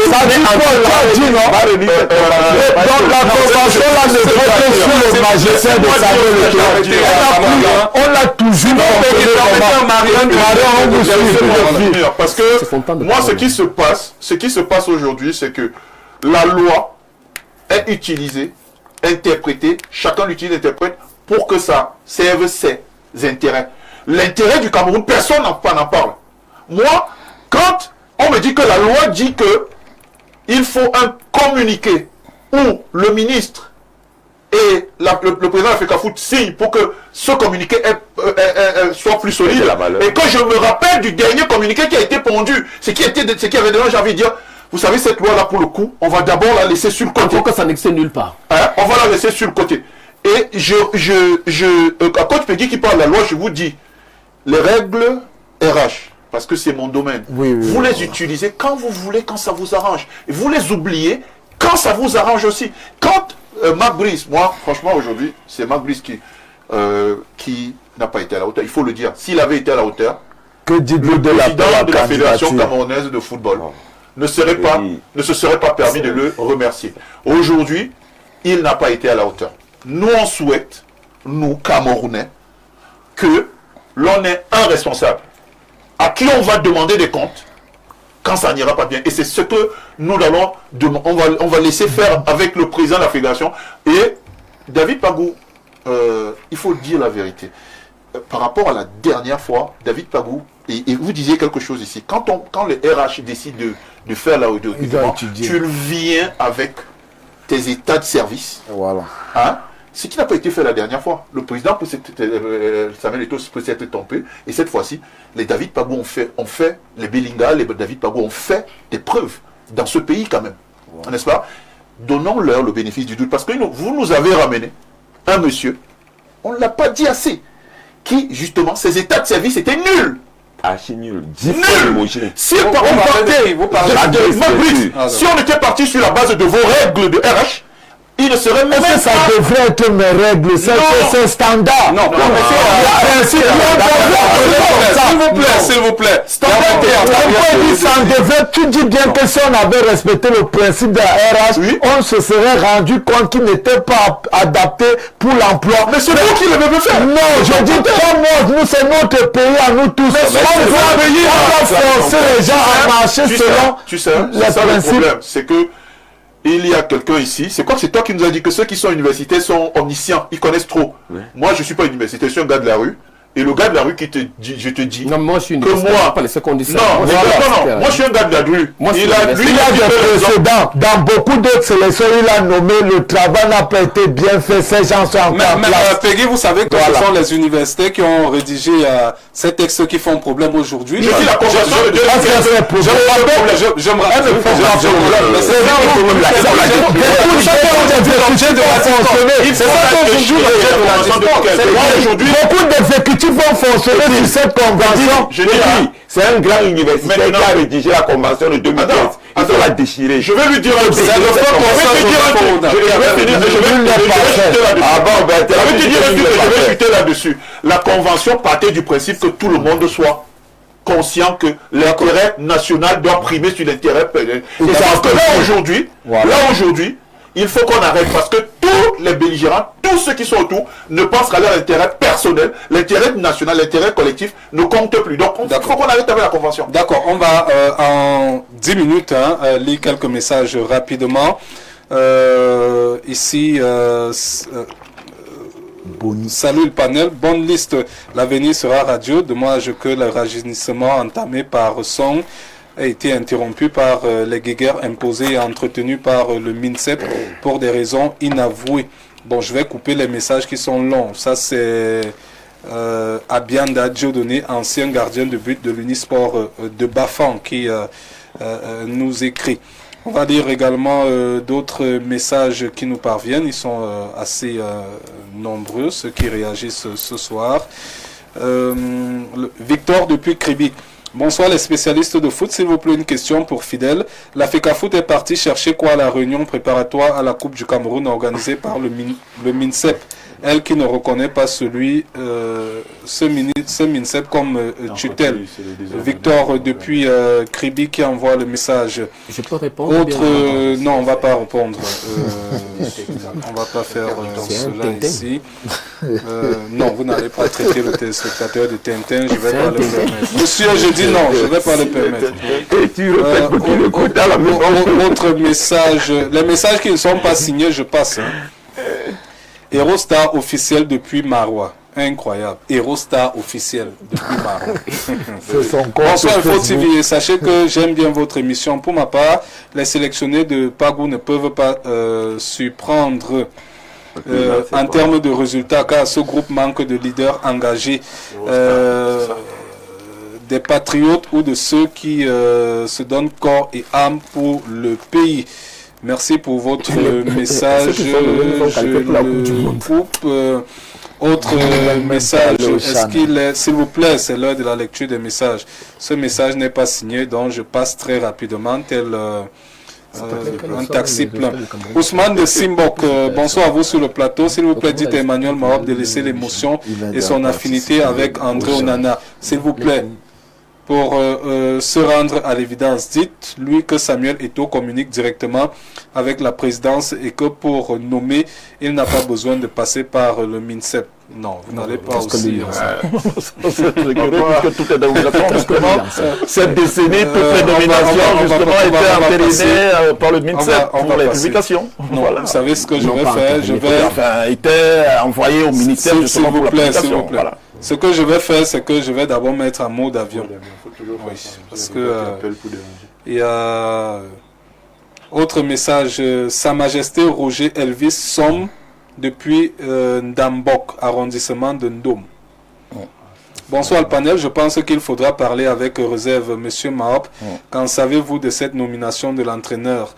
Ça dit Paul, tu as dit non. Donc la convention là ne peut que sur le magistère de Samuel Eto'o. On l'a toujours fonctionné. Parce que moi ce qui se passe aujourd'hui, c'est que la loi est utilisée, interprétée, chacun l'utilise, interprète pour que ça serve ses intérêts. L'intérêt du Cameroun, personne n'en parle. Moi, quand on me dit que la loi dit que il faut un communiqué où le ministre et le président de l'Africa Foot signent pour que ce communiqué soit plus solide. Et que je me rappelle du dernier communiqué qui a été pondu, ce qui avait déjà, j'ai envie de dire, vous savez, cette loi-là, pour le coup, on va d'abord la laisser sur le côté. Il faut que ça n'existe nulle part. Hein? On va la laisser sur le côté. Et à Coach Peggy qui parle de la loi, je vous dis, les règles RH, parce que c'est mon domaine, vous les utilisez quand vous voulez, quand ça vous arrange. Et vous les oubliez quand ça vous arrange aussi. Quand Marc Brice, moi, franchement, aujourd'hui, c'est Marc Brice qui n'a pas été à la hauteur. Il faut le dire. S'il avait été à la hauteur, que dites-vous le de président de la Fédération camerounaise de football ne se serait pas permis de le remercier. Aujourd'hui, il n'a pas été à la hauteur. Nous, on souhaite, nous, Camerounais, que l'on ait un responsable à qui on va demander des comptes quand ça n'ira pas bien. Et c'est ce que nous allons, on va laisser faire avec le président de la Fédération. Et David Pagou, il faut dire la vérité. Par rapport à la dernière fois, David Pagou, et vous disiez quelque chose ici, quand les RH décident de faire la document, tu viens avec tes états de service. Voilà. Hein? Ce qui n'a pas été fait la dernière fois. Le président Samuel Eto'o peut s'être trompé. Et cette fois-ci, les David Pagou ont fait, les Belinga, les David Pagou ont fait des preuves dans ce pays quand même. Wow. N'est-ce pas? Donnons-leur le bénéfice du doute. Parce que vous nous avez ramené un monsieur, on ne l'a pas dit assez, qui justement, ses états de service étaient nuls. Archi nul. Nul. Si on était parti sur la base de vos règles de RH, il ne serait même pas... Ça devrait être mes règles, c'est standard. Non, s'il vous plaît. Tu dis bien que si on avait respecté le principe de la RH, on se serait rendu compte qu'il n'était pas adapté pour l'emploi. Mais c'est vous qui le devez faire. Non, je dis pas moi, nous c'est notre pays à nous tous. On doit forcer les gens à marcher selon les principes. Le problème, c'est que il y a quelqu'un ici, c'est quoi? C'est toi qui nous as dit que ceux qui sont universitaires sont omniscients, ils connaissent trop. Oui. Moi, je ne suis pas universitaire, je suis un gars de la rue. Et le gars de la rue qui te dit, je te dis non, moi, je suis que moi, pas les secondes non, moi je suis un gars de la rue. Moi, il a des précédents. Dans beaucoup d'autres sélections, il a nommé, le travail n'a pas été bien fait, ces gens sont encore en place. Peggy, vous savez que ce sont les universités qui ont rédigé ces textes qui font problème aujourd'hui. Je dis la conversation de je me rappelle. Beaucoup d'exécutifs vont fonctionner sur cette convention. Je dis, c'est un grand universitaire qui a rédigé la convention de 2015. Il faut la déchirer. Je vais lui dire un truc. Je vais chuter là-dessus. La convention partait du principe que tout le monde soit conscient que l'intérêt national doit primer sur l'intérêt. Et parce que là aujourd'hui, il faut qu'on arrête parce que tous les belligérants, tous ceux qui sont autour, ne pensent qu'à leur intérêt personnel, l'intérêt national, l'intérêt collectif ne compte plus. Donc il faut qu'on arrête avec la convention. D'accord, on va en 10 minutes lire quelques messages rapidement. Ici, salut le panel, bonne liste, l'avenir sera radieux. Dommage que le rajeunissement entamé par Song a été interrompu par les guéguerres imposées et entretenues par le MINSEP pour des raisons inavouées. Bon, je vais couper les messages qui sont longs. Ça, c'est Abianda Dieudonné, ancien gardien de but de l'Unisport de Bafan, qui nous écrit. On va lire également d'autres messages qui nous parviennent. Ils sont assez nombreux, ceux qui réagissent ce soir. Victor depuis Kribi. Bonsoir les spécialistes de foot, s'il vous plaît, une question pour Fidèle. La FECAFOOT est partie chercher quoi à la réunion préparatoire à la Coupe du Cameroun organisée par le MINSEP, elle qui ne reconnaît pas ce MINSEP comme tutelle. Victor depuis Kribi qui envoie le message. Je peux répondre. Non, on ne va pas répondre. On ne va pas faire cela ici. Non, vous n'allez pas traiter le téléspectateur de Tintin, je ne vais pas le permettre. Monsieur, je dis non, je ne vais pas le permettre. Et tu répètes beaucoup le coup dans la maison. Autre message, les messages qui ne sont pas signés, je passe. Eurostar officiel depuis Marois. Incroyable. Eurostar officiel depuis Marois. Bonsoir Info TV. Sachez que j'aime bien votre émission. Pour ma part, les sélectionnés de Pagou ne peuvent pas surprendre en termes de résultats car ce groupe manque de leaders engagés. Des patriotes ou de ceux qui se donnent corps et âme pour le pays. Merci pour votre message. Je le coupe. Autre message, est-ce qu'il est, s'il vous plaît, c'est l'heure de la lecture des messages. Ce message n'est pas signé, donc je passe très rapidement, tel un taxi plein. Ousmane de Simbok, bonsoir à vous sur le plateau. S'il vous plaît, dites à Emmanuel Marob de laisser l'émotion et son affinité avec André Onana. S'il vous plaît. Pour se rendre à l'évidence, dites-lui que Samuel Eto'o communique directement avec la présidence et que pour nommer, il n'a pas besoin de passer par le MINSEP. Non, vous n'allez pas aussi... que tout est dans vos attentes, justement. Cette décennie, toutes les nominations, justement, étaient entérinées par le MINSEP pour les publications. Non, vous savez ce que je vais faire, je vais... Enfin, était envoyé au ministère, justement, pour la publication. Voilà. Ce que je vais faire, c'est que je vais d'abord mettre un mot d'avion. Oui, parce que il y a autre message. Sa Majesté Roger Elvis Somme depuis Ndambok, arrondissement de Ndom. Bonsoir le panel, je pense qu'il faudra parler avec réserve. Monsieur Mahop, qu'en savez-vous de cette nomination de l'entraîneur?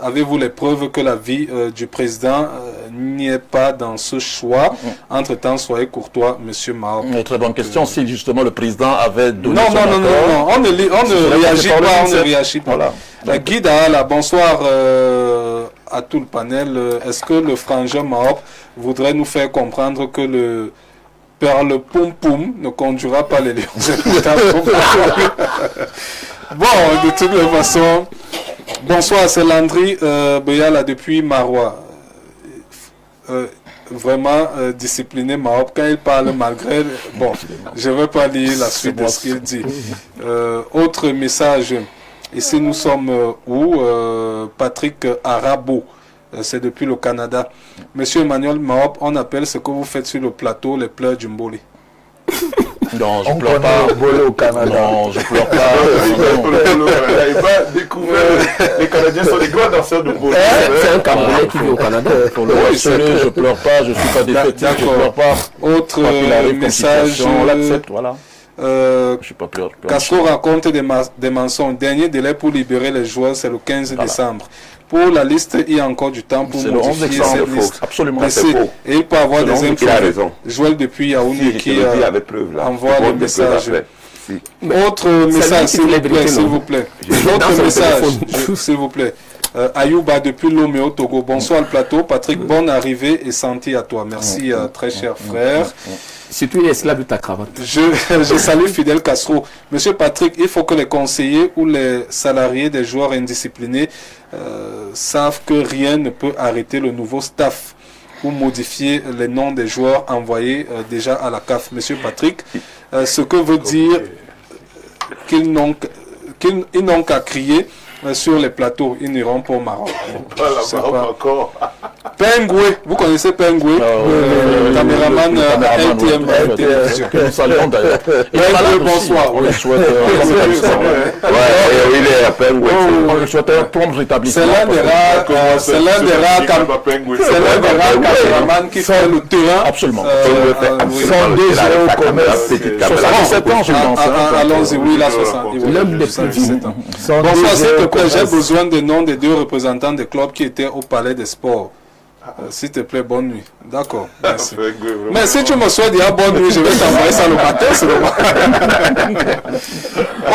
Avez-vous les preuves que la vie du président n'y est pas dans ce choix? Entre-temps, soyez courtois, monsieur Mahop. Très bonne question. Si justement le président avait donné son accord... Non, on ne réagit pas, Voilà. Guy Dahala, bonsoir à tout le panel. Est-ce que le frangin Mahop voudrait nous faire comprendre que le Perle Poum Poum ne conduira pas les lions? Bon, de toute façon... Bonsoir, c'est Landry Beyala depuis Marois. Vraiment discipliné Maroc. Quand il parle malgré... Bon, je ne vais pas lire la suite de ce qu'il dit. Autre message. Ici, nous sommes où Patrick Arabo. C'est depuis le Canada. Monsieur Emmanuel Maroc, on appelle ce que vous faites sur le plateau les pleurs du Mboli. Non, je pleure pas. Au Canada. Non, je pleure pas. Il va découvrir. Les Canadiens sont des grands danseurs de Mbolo. C'est un Camerounais qui vit au Canada. Pour le harceler, je pleure pas. Je suis pas défaitiste. Je pleure pas. Autre message. On l'accepte, voilà. Je suis pas pleure. Castro raconte des mensonges. Dernier délai pour libérer les joueurs, c'est le 15 décembre. Pour la liste, il y a encore du temps pour modifier cette liste. Absolument. Et il peut avoir des impôts. Joël depuis Yaoundé qui envoie le message. Autre message, s'il vous plaît. Autre message, s'il vous plaît. Ayouba depuis Lomé au Togo. Bonsoir le plateau. Patrick, bonne arrivée et santé à toi. Merci, très cher frère. Si tu es esclave de ta cravate. Je salue Fidel Castro. Monsieur Patrick, il faut que les conseillers ou les salariés des joueurs indisciplinés savent que rien ne peut arrêter le nouveau staff ou modifier les noms des joueurs envoyés déjà à la CAF. Monsieur Patrick, ce que veut dire qu'ils n'ont qu'à crier sur les plateaux, ils n'iront pas au Maroc. Encore. Pengoué, vous connaissez Pengoué, caméraman LTM Télévision. Bonsoir. On le souhaite. Il est à Pengoué. On le souhaite un prompt rétablissement. C'est l'un des rares caméramans qui fait le terrain. Absolument. Sont déjà au commerce. 67 ans, je pense. Allons-y, oui, il a 67 ans. Bonsoir, s'il te plaît, j'ai besoin des noms des deux représentants des clubs qui étaient au Palais des Sports. S'il te plaît, bonne nuit. D'accord, merci. Mais si tu me souhaites dire bonne nuit, je vais t'envoyer ça le matin seulement.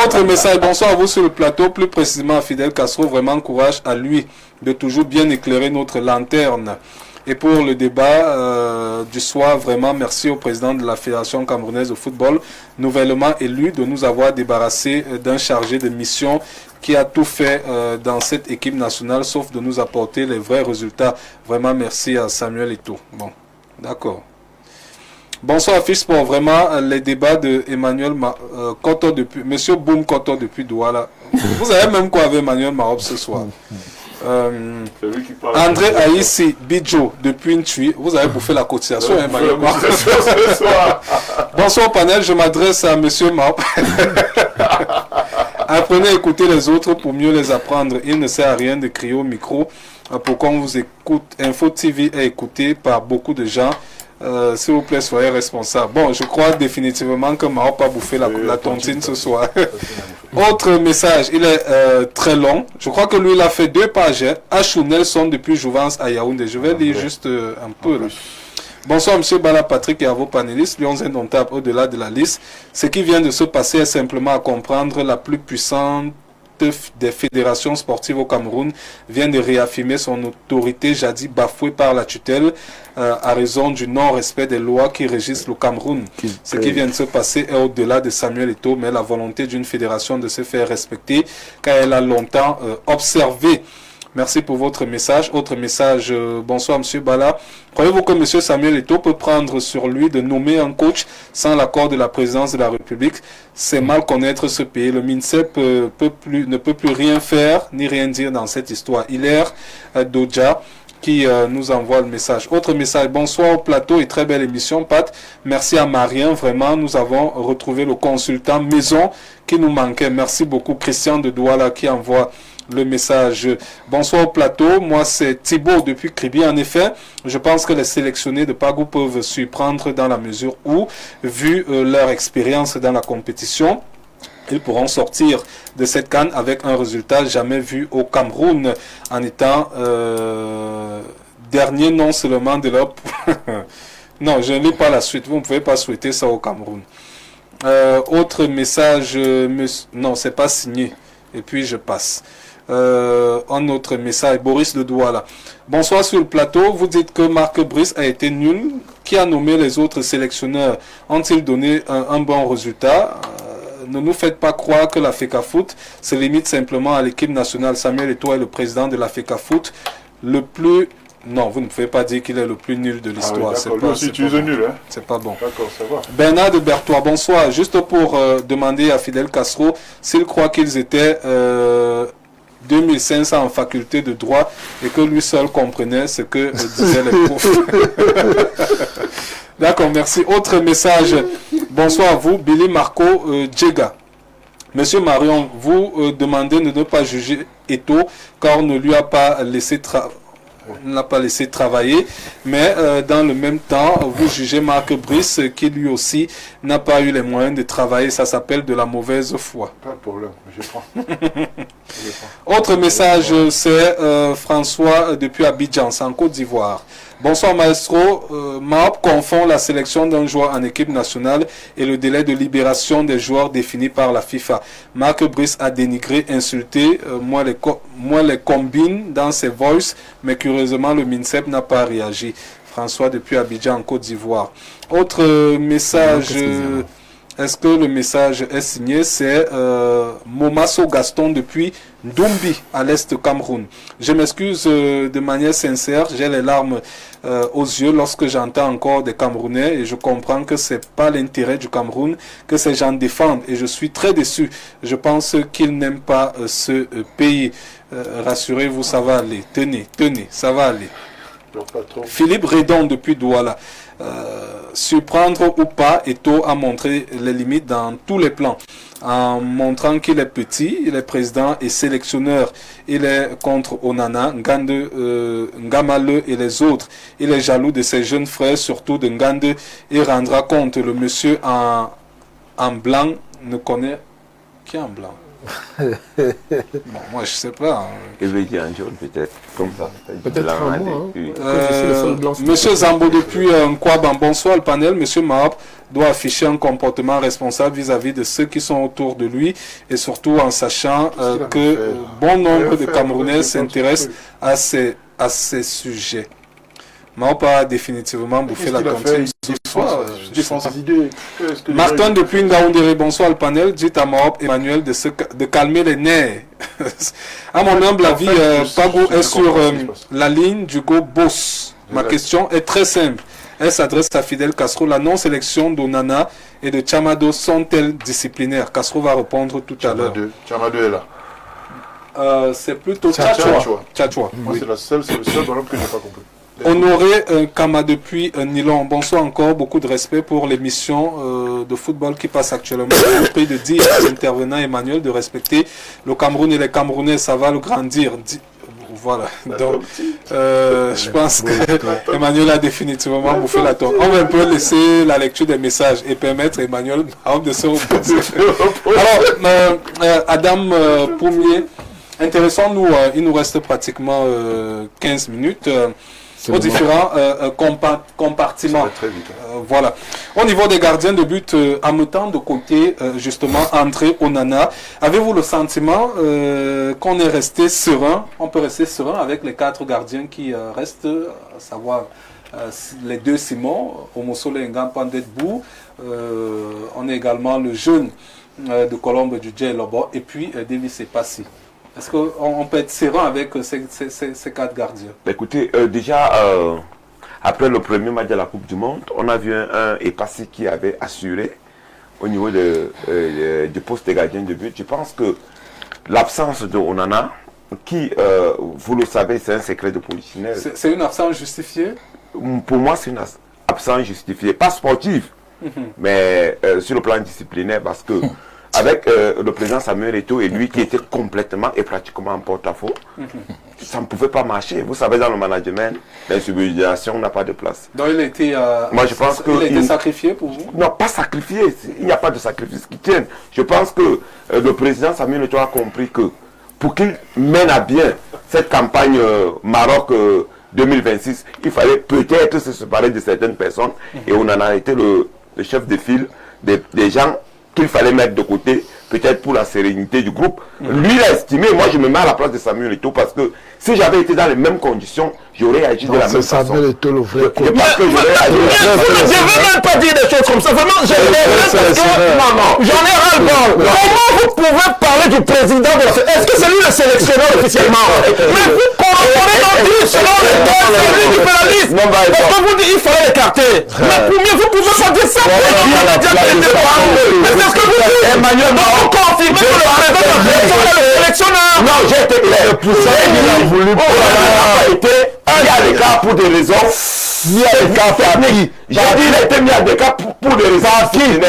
Autre message, bonsoir à vous sur le plateau, plus précisément à Fidel Castro, vraiment courage à lui de toujours bien éclairer notre lanterne. Et pour le débat du soir, vraiment merci au président de la Fédération camerounaise de football, nouvellement élu, de nous avoir débarrassé d'un chargé de mission qui a tout fait dans cette équipe nationale, sauf de nous apporter les vrais résultats. Vraiment merci à Samuel Eto'o. Bon, d'accord. Bonsoir Fiche Sport, vraiment les débats de Emmanuel Koto depuis, Monsieur Boum Koto depuis Douala. Vous avez même quoi avec Emmanuel Marob ce soir. André Aïssi Bidjo depuis Ntui, vous avez bouffé la cotisation, Emmanuel Marob. Bonsoir panel, je m'adresse à Monsieur Marob. Apprenez à écouter les autres pour mieux les apprendre. Il ne sert à rien de crier au micro pour qu'on vous écoute. Info TV est écouté par beaucoup de gens. S'il vous plaît, soyez responsable. Bon, je crois définitivement que Mao pas bouffé la tontine ce soir. Autre message, il est très long. Je crois que lui, il a fait 2 pages. Achou Nelson depuis Jouvence à Yaoundé. Je vais lire juste un peu. Là. Bonsoir, M. Bala Patrick et à vos panélistes. Lions indomptables au-delà de la liste. Ce qui vient de se passer est simplement à comprendre la plus puissante des fédérations sportives au Cameroun vient de réaffirmer son autorité jadis bafouée par la tutelle à raison du non-respect des lois qui régissent le Cameroun. Ce qui vient de se passer est au-delà de Samuel Eto'o, mais la volonté d'une fédération de se faire respecter car elle a longtemps observé. Merci pour votre message. Autre message, bonsoir M. Bala. Croyez-vous que M. Samuel Eto'o peut prendre sur lui de nommer un coach sans l'accord de la présidence de la République? C'est mal connaître ce pays. Le MINSEP ne peut plus rien faire ni rien dire dans cette histoire. Hilaire Doja qui nous envoie le message. Autre message, bonsoir au plateau et très belle émission, Pat. Merci à Marien, vraiment, nous avons retrouvé le consultant maison qui nous manquait. Merci beaucoup, Christian de Douala qui envoie le message. Bonsoir au plateau, moi c'est Thibaut depuis Kribi. En effet, je pense que les sélectionnés de Pagou peuvent surprendre dans la mesure où, vu leur expérience dans la compétition, ils pourront sortir de cette CAN avec un résultat jamais vu au Cameroun en étant dernier non seulement de leur... Non, je ne lis pas la suite, vous ne pouvez pas souhaiter ça au Cameroun. Autre message, non, c'est pas signé. Et puis je passe. Un autre message, Boris de Douala. Bonsoir sur le plateau, vous dites que Marc Brice a été nul. Qui a nommé les autres sélectionneurs? Ont-ils donné un bon résultat? Ne nous faites pas croire que la FECAFOOT se limite simplement à l'équipe nationale. Samuel Eto'o est le président de la FECAFOOT, le plus... Non, vous ne pouvez pas dire qu'il est le plus nul de l'histoire. Ah oui, aussi tu es nul, hein? C'est pas bon. D'accord, ça va. Bernard de Bertois, bonsoir. Juste pour demander à Fidel Castro s'il croit qu'ils étaient 2500 en faculté de droit et que lui seul comprenait ce que disaient les profs. D'accord, merci. Autre message. Bonsoir à vous, Billy Marco Djega. Monsieur Marion, vous demandez de ne pas juger Eto'o car on ne lui a pas laissé travailler, mais dans le même temps, vous jugez Marc Brice qui lui aussi n'a pas eu les moyens de travailler. Ça s'appelle de la mauvaise foi. Pas de problème, je prends. Autre message, c'est François depuis Abidjan, en Côte d'Ivoire. Bonsoir maestro, MAOP confond la sélection d'un joueur en équipe nationale et le délai de libération des joueurs défini par la FIFA. Marc Brice a dénigré, insulté, moi les combine dans ses voices, mais curieusement le MINSEP n'a pas réagi. François depuis Abidjan en Côte d'Ivoire. Autre message, est-ce que le message est signé? C'est Momasso Gaston depuis Ndumbi à l'est du Cameroun. Je m'excuse de manière sincère, j'ai les larmes aux yeux lorsque j'entends encore des Camerounais et je comprends que c'est pas l'intérêt du Cameroun que ces gens défendent et je suis très déçu. Je pense qu'ils n'aiment pas ce pays. Rassurez-vous, ça va aller. Tenez, ça va aller. Philippe Redon depuis Douala. Surprendre ou pas, Eto'o a montré les limites dans tous les plans. En montrant qu'il est petit, il est président et sélectionneur. Il est contre Onana, Ngande, Ngamale et les autres. Il est jaloux de ses jeunes frères, surtout de Ngande. Il rendra compte. Le monsieur en blanc ne connaît... Qui est en blanc? Bon, moi, je sais pas. Il veut dire un jaune, peut-être. Comme ça. Peut-être Blanc, un allez, mois, hein. oui. Je suis le seul blanc sur Monsieur le- Zambo depuis Nkwaba, bonsoir le panel. Monsieur Mahop doit afficher un comportement responsable vis-à-vis de ceux qui sont autour de lui et surtout en sachant que bon nombre de Camerounais s'intéressent à ces sujets. Mahop a définitivement bouffé la cantine ce soir. Je sais pas. Martin depuis Ngaoundéré, bonsoir le panel. Dites à Mahop Emmanuel de calmer les nerfs. À mon humble avis, Pago est sur la ligne du go boss. Ma question est très simple. Elle s'adresse à Fidel Castro. La non-sélection d'Onana et de Chamado sont-elles disciplinaires? Castro va répondre tout à l'heure. Chamado est là. C'est plutôt Tchatchoua. Tchatchoua. Moi, c'est le seul bonhomme que je n'ai pas compris. Honoré Kama depuis Nilon, bonsoir encore, beaucoup de respect pour l'émission de football qui passe actuellement. Je vous prie de dire à l'intervenant Emmanuel de respecter le Cameroun et les Camerounais, ça va le grandir. Voilà, donc je pense que Emmanuel a définitivement bouffé la tombe. On va un peu laisser la lecture des messages et permettre à Emmanuel de se reposer. Alors, Adam Poumier, intéressons-nous, il nous reste pratiquement 15 minutes. Aux différents compartiments. Très vite. Voilà. Au niveau des gardiens de but, en mettant de côté justement André Onana, avez-vous le sentiment qu'on est resté serein? On peut rester serein avec les 4 gardiens qui restent, à savoir les 2 Simon, Omosole Ngam Pandetbou, on a également le jeune de Colombe du Djé Lobo et puis Davis Epassi. Est-ce qu'on peut être serein avec ces 4 gardiens? Écoutez, déjà, après le premier match de la Coupe du Monde, on a vu un Epassi qui avait assuré au niveau du poste de gardien de but. Je pense que l'absence de Onana, qui, vous le savez, c'est un secret de polichinelle. C'est une absence justifiée? Pour moi, c'est une absence justifiée. Pas sportive, mais sur le plan disciplinaire, parce que avec le président Samuel Eto'o et lui qui était complètement et pratiquement en porte-à-faux, ça ne pouvait pas marcher. Vous savez, dans le management, l'insubordination n'a pas de place. Donc il a été, moi, je pense que il a été sacrifié pour vous? Non, pas sacrifié. Il n'y a pas de sacrifice qui tienne. Je pense que le président Samuel Eto'o a compris que pour qu'il mène à bien cette campagne Maroc 2026, il fallait peut-être se séparer de certaines personnes. Et on en a été le chef de file des gens qu'il fallait mettre de côté, peut-être pour la sérénité du groupe. Lui, il a estimé, moi je me mets à la place de Samuel Eto'o parce que si j'avais été dans les mêmes conditions, j'aurais agi de la même façon. Samuel Eto'o le vrai Je pense que j'aurais agi. Je ne veux même pas dire des choses comme ça. Vraiment, j'en ai ras-le-bol. Comment vous pouvez parler du président de la... Est-ce que c'est lui le sélectionneur officiellement? Mais vous corroborez donc lui selon les termes, c'est lui qui fait la liste. Parce que vous dites qu'il fallait l'écarter. Mais pour mieux, vous pouvez pas dire ça. Mais c'est ce que vous dites. Emmanuel, donc vous confirmez que le président de la sélection est le sélectionneur. Non, j'ai été clair. Pour ça, il a voulu... Il y a des cas pour des raisons. Mis à l'écart techniques. J'ai dit qu'il a été mis à l'écart pour des raisons. Le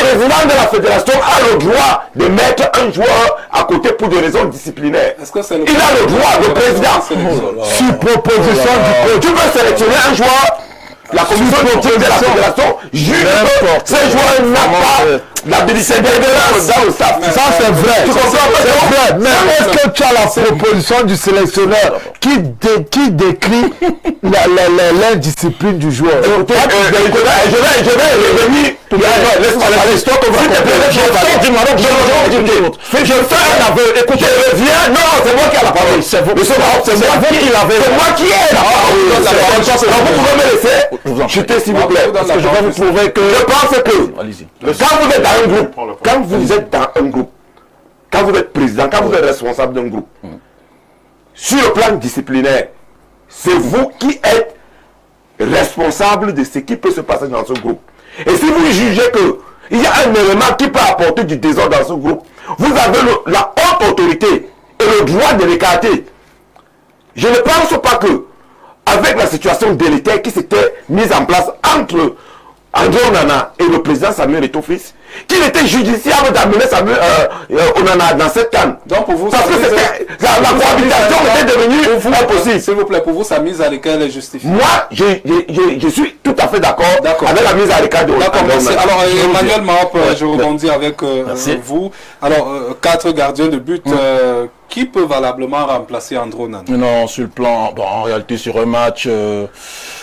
président de la fédération a le droit de mettre un joueur à côté pour des raisons disciplinaires. Est-ce que c'est Il a le droit, le président. Sur proposition du coach. Tu peux sélectionner un joueur. La commission de la fédération juge que ce joueur n'a pas l'habilité dans le staff. Ça c'est vrai. Tu comprends? C'est vrai. Mais est-ce que tu as la proposition du sélectionneur qui décrit l'indiscipline du joueur? Écoutez, je vais revenir. Laisse-moi la histoire qu'on va raconter. Je fais un aveu. Écoutez, je reviens. Non, c'est moi qui ai la parole. C'est moi qui ai la parole. Vous pouvez me laisser chuter s'il vous plaît. Parce que je vais vous prouver que... Je pense que quand vous êtes dans un groupe, quand vous êtes président, quand vous êtes responsable d'un groupe, sur le plan disciplinaire, c'est vous qui êtes responsable de ce qui peut se passer dans ce groupe. Et si vous jugez qu'il y a un élément qui peut apporter du désordre dans ce groupe, vous avez la haute autorité et le droit de l'écarter. Je ne pense pas que, avec la situation délétère qui s'était mise en place entre André Onana et le président Samuel Eto'o fils, qu'il était judiciable d'amener Samuel Onana dans cette canne. Donc pour vous, parce que la cohabitation était devenue impossible. S'il vous plaît, pour vous, sa mise à l'écart est justifiée. Moi, je suis tout à fait fait d'accord D'accord. avec la mise à l'écart de D'accord, merci. Alors, Emmanuel Mahop, Ouais. je rebondis avec vous. Alors, 4 gardiens de but, qui peut valablement remplacer Andro Nana? Non, sur le plan, bon, en réalité, sur un match,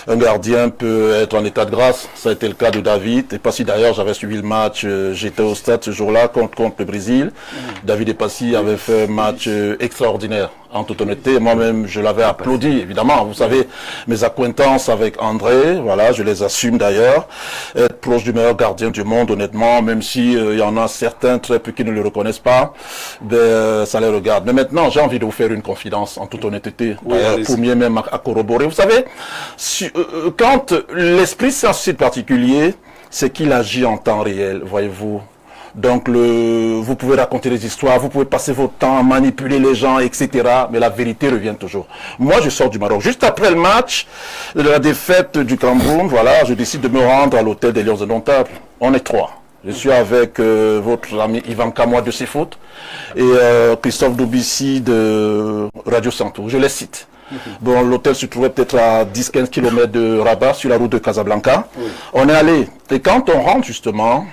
un gardien peut être en état de grâce. Ça a été le cas de David. Et Passy, d'ailleurs, j'avais suivi le match. J'étais au stade ce jour-là contre le Brésil. David et Passy avaient fait un match extraordinaire. En toute honnêteté, moi-même, je l'avais applaudi, évidemment. Vous savez, mes acquaintances avec André, voilà, je les assume d'ailleurs. Être proche du meilleur gardien du monde, honnêtement, même si y en a certains très peu qui ne le reconnaissent pas, ben, ça les regarde. Mais maintenant, j'ai envie de vous faire une confidence, en toute honnêteté, pour mieux même à corroborer. Vous savez, quand l'esprit scientifique particulier, c'est qu'il agit en temps réel, voyez-vous. Donc, vous pouvez raconter des histoires, vous pouvez passer votre temps à manipuler les gens, etc. Mais la vérité revient toujours. Moi, je sors du Maroc. Juste après le match de la défaite du Cameroun, voilà, je décide de me rendre à l'hôtel des Lions Indomptables. On est 3. Je suis avec votre ami Yvan Kamoa de Sefoot et Christophe Dobissi de Radio Santo. Je les cite. Bon, l'hôtel se trouvait peut-être à 10-15 km de Rabat, sur la route de Casablanca. Oui. On est allé. Et quand on rentre, justement,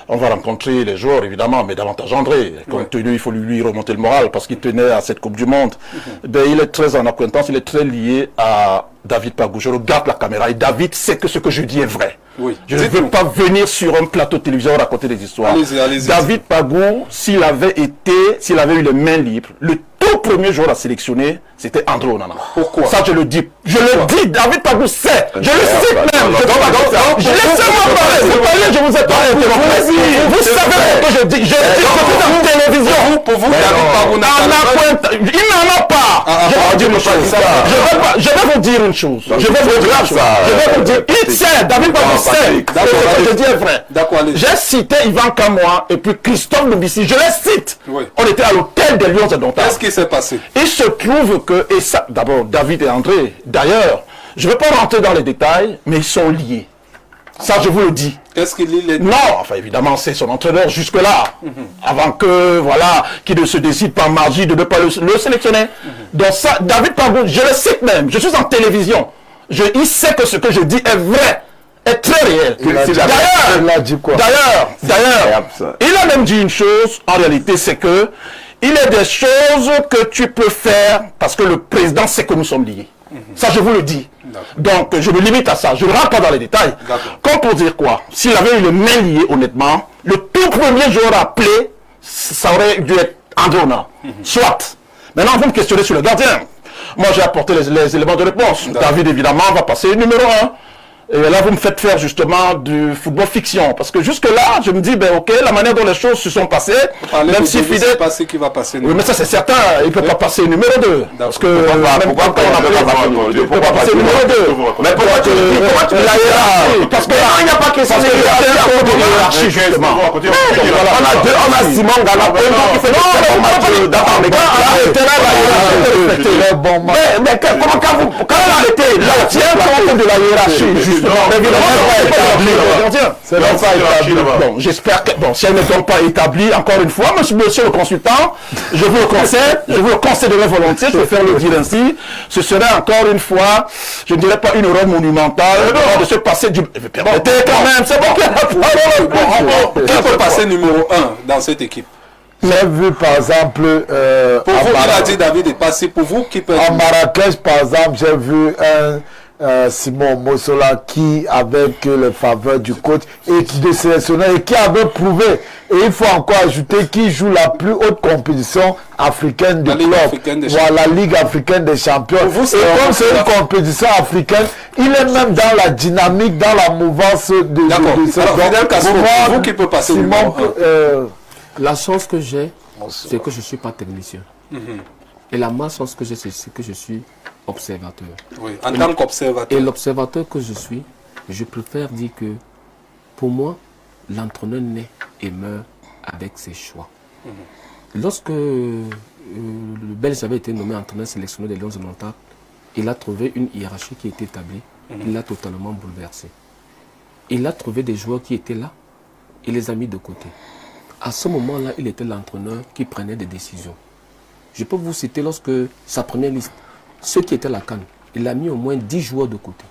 on va rencontrer les joueurs, évidemment, mais davantage André. Compte tenu, il faut lui remonter le moral parce qu'il tenait à cette Coupe du Monde. Ben, il est très en acquaintance, il est très lié à David Pagou. Je regarde la caméra et David sait que ce que je dis est vrai. Oui. Je ne veux pas venir sur un plateau de télévision raconter des histoires. Allez-y. David Pagou, s'il avait eu les mains libres, le tout premier joueur à sélectionner, c'était André Onana. Pourquoi? Ça, je le dis. Je le dis, David Pagou sait. Je le cite même. Je laissez-moi parler. Vous parlez, je vous ai parlé. Vous savez ce que je dis. Je dis en télévision. Pour vous, David Pagou il n'en a pas. Je vais vous dire une chose. Je vais vous dire. Il sait. David Pagou sait. Ce que je dis est vrai. J'ai cité Yvan Kamoa et puis Christophe Dobissi. Je les cite. On était à l'hôtel des Lions Indomptables. Qu'est-ce qui s'est passé? Il se trouve que, et ça, d'abord, David et André, d'ailleurs, je ne vais pas rentrer dans les détails, mais ils sont liés. Ça, je vous le dis. Qu'est-ce qu'il dit? Non, enfin, évidemment, c'est son entraîneur jusque-là. Avant que, voilà, qu'il ne se décide par magie de ne pas le sélectionner. Donc ça, David Pagou, je le cite même, je suis en télévision. Il sait que ce que je dis est vrai, est très réel. D'ailleurs, il a même dit une chose, en réalité, c'est que il y a des choses que tu peux faire parce que le président sait que nous sommes liés. Ça, je vous le dis. Donc, je me limite à ça. Je ne rentre pas dans les détails. Comme pour dire quoi? S'il avait eu les mains liées, honnêtement, le tout premier joueur appelé, ça aurait dû être André Onana. Soit. Maintenant, vous me questionnez sur le gardien. Moi, j'ai apporté les éléments de réponse. David, évidemment, va passer numéro 1. Et là, vous me faites faire justement du football fiction. Parce que jusque-là, je me dis, ben ok, la manière dont les choses se sont passées, même si Fidel... qui va passer oui, mais ça c'est certain, il ne peut pas passer numéro 2. Parce que même quand on il ne peut pas passer numéro 2. Mais pourquoi tu l'as parce que il n'y a pas question de hiérarchie, justement. On a Simon Gala qui fait le match d'avant. Mais quand on a été là, tiens compte de la hiérarchie, c'est pas établi. Bon, j'espère que, bon, si elle n'est donc pas établie, encore une fois, monsieur le consultant, je vous le concéderai volontiers, je vais faire le dire ainsi, ce serait encore une fois, je ne dirais pas une erreur monumentale, de se passer du... Permettez quand même, c'est bon qu'il qui peut passer numéro 1 dans cette équipe? J'ai vu par exemple... pour vous, il a dit David est passé, pour vous, qui peut... En Marrakech, par exemple, j'ai vu Simon Mossola qui, avec les faveurs du coach et de sélectionneur, et qui avait prouvé, et il faut encore ajouter, qui joue la plus haute compétition africaine de club, voilà, la Ligue africaine des champions. Et comme c'est une compétition africaine, il est même dans la dynamique, dans la mouvance de ce alors, vous qui peut passer Simon, la chance que j'ai, c'est que je ne suis pas technicien. Et la malchance que j'ai, c'est que je suis observateur. Oui, en tant qu'observateur. Et l'observateur que je suis, je préfère dire que pour moi, l'entraîneur naît et meurt avec ses choix. Lorsque le Belge avait été nommé entraîneur sélectionneur des Lions Indomptables, il a trouvé une hiérarchie qui était établie. Il l'a totalement bouleversée. Il a trouvé des joueurs qui étaient là. Il les a mis de côté. À ce moment-là, il était l'entraîneur qui prenait des décisions. Je peux vous citer lorsque sa première liste, ceux qui étaient à la CAN, il a mis au moins 10 joueurs de côté.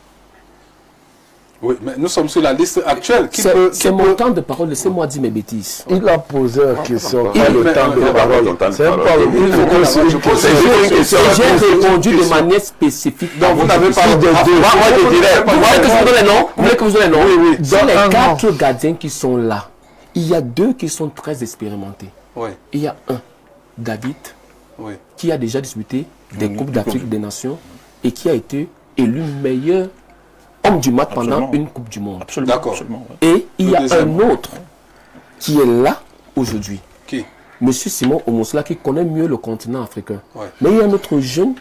Oui, mais nous sommes sur la liste actuelle. C'est mon temps de parole, laissez-moi dire mes bêtises. Il a posé la question. J'ai répondu de manière spécifique. Donc vous n'avez pas... Moi, je dirais... Vous voulez que je vous donne les noms? Vous voulez que je vous donne les noms? Oui, oui. Sur les 4 gardiens qui sont là, il y a 2 qui sont très expérimentés. Oui. Il y a un, David, qui a déjà disputé des Coupes d'Afrique des Nations et qui a été élu meilleur homme du match pendant une Coupe du Monde. Absolument. D'accord. Et il y a un autre qui est là aujourd'hui. Qui? Monsieur Simon Omosola qui connaît mieux le continent africain. Ouais. Mais il y a un autre jeune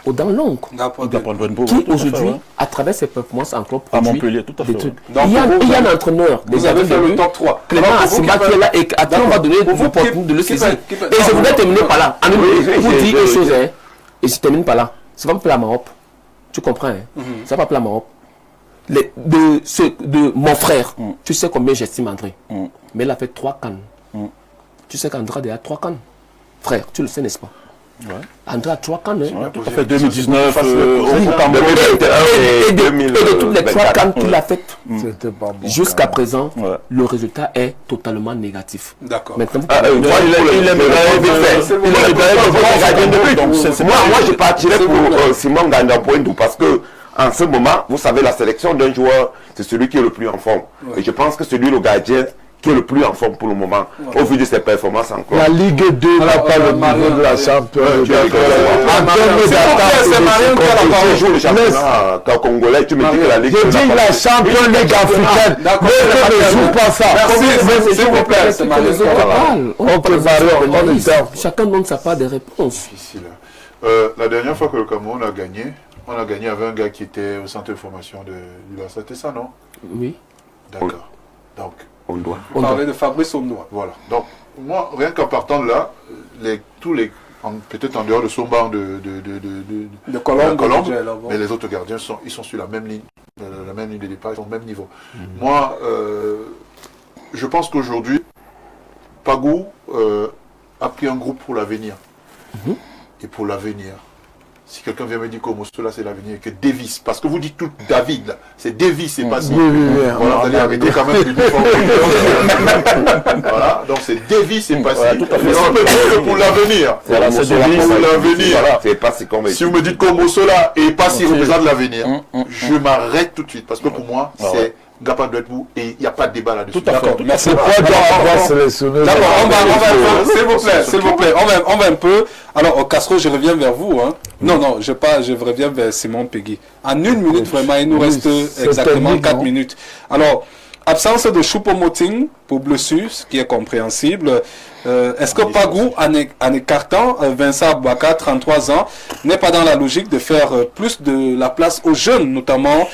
dans l'oncle qui aujourd'hui, à travers ses performances en club, à Montpellier, tout à fait. Il y a un entraîneur. Vous avez fait le top 3. Clément Asima qui est là et à qui on va donner l'opportunité de le saisir. Et je voudrais terminer par là. En vous dire une chose, et je termine par là. Ça va me plaire à Maroc. Tu comprends, ça va me plaire à Maroc. De mon frère, tu sais combien j'estime André. Mais il a fait 3 cannes. Tu sais qu'André a 3 cannes. Frère, tu le sais, n'est-ce pas? André a 3 cannes. Tout à fait 2019, et de toutes les 3 cannes qu'il a faites, jusqu'à présent, le résultat est totalement négatif. D'accord. Maintenant, moi, je partirais pour Simon Ganda-Poindou parce que en ce moment, vous savez, la sélection d'un joueur, c'est celui qui est le plus en forme. Et je pense que celui, le gardien, qui est le plus en forme pour le moment, au vu de ses performances encore. La Ligue 2 n'a pas le niveau de la championne. C'est Marion qui a la parole. Joue le championnat congolais, tu me dis que la Ligue 2. Je dis la championne Ligue africaine. Mais ne joue pas ça. S'il vous plaît, c'est Marion. Chacun donne sa part des réponses. La dernière fois que le Cameroun a gagné, on a gagné avec un gars qui était au centre de formation de l'UBA. C'était ça, non? Oui. D'accord. Donc, on doit parler de Fabrice Ondoa. Voilà. Donc, moi, rien qu'en partant de là, peut-être en dehors de Somban, de Colombe, mais les autres gardiens ils sont sur la même ligne de départ, ils sont au même niveau. Moi, je pense qu'aujourd'hui, Pagou a pris un groupe pour l'avenir. Et pour l'avenir, si quelqu'un vient me dire que Moussoula c'est l'avenir, que Davis, parce que vous dites tout David, c'est Davis, c'est pas ça. Voilà, vous allez arrêter quand même l'uniforme. Voilà, donc c'est Davis, c'est pas ça. Pour l'avenir. Voilà, c'est Davis pour l'avenir. C'est pas si comme si vous me dites que Moussoula et pas si représente l'avenir, je m'arrête tout de suite, parce que pour moi, c'est Gapa doit être vous et il n'y a pas de débat là-dessus. D'accord. C'est quoi avoir sélectionné? D'accord, on va, s'il vous plaît, on va un peu. Alors, Castro, je reviens vers vous. Non, je reviens vers Simon Pegui. En 1 minute, vraiment, il nous reste exactement 4 minutes. Alors, absence de Choupo-Moting pour blessure, ce qui est compréhensible. Est-ce que Pagou, en écartant Vincent Aboubaka, 33 ans, n'est pas dans la logique de faire plus de la place aux jeunes, notamment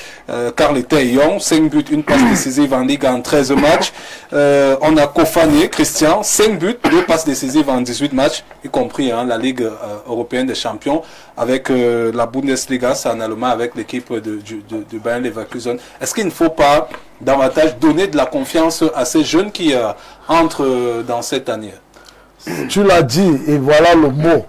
Carl Young, 5 buts, 1 passe décisive en Ligue en 13 matchs. On a Kofane, Christian, 5 buts, 2 passes décisives en 18 matchs, y compris la Ligue européenne des champions, avec la Bundesliga, c'est en allemand avec l'équipe de Bayer Leverkusen. Est-ce qu'il ne faut pas davantage donner de la confiance à ces jeunes qui entrent dans cette année? Tu l'as dit, et voilà le mot.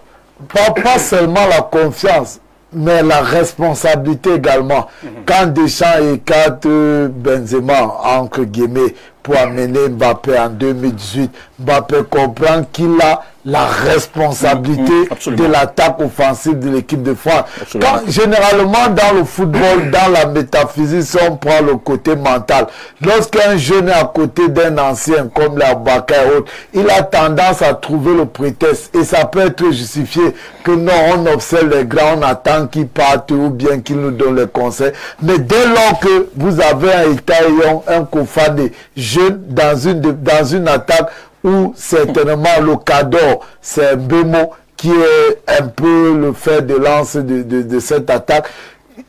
Pas seulement la confiance, mais la responsabilité également. Quand Deschamps écarte Benzema, entre guillemets, pour amener Mbappé en 2018, Mbappé comprend qu'il a la responsabilité de l'attaque offensive de l'équipe de France. Quand, généralement, dans le football, dans la métaphysique, si on prend le côté mental, lorsqu'un jeune est à côté d'un ancien comme la Baka et autres, il a tendance à trouver le prétexte et ça peut être justifié que non, on observe les grands, on attend qu'ils partent ou bien qu'ils nous donnent les conseils. Mais dès lors que vous avez un Itaïon, un Kofane jeune dans une attaque où certainement le Cador, c'est un bémot qui est un peu le fer de lance de cette attaque,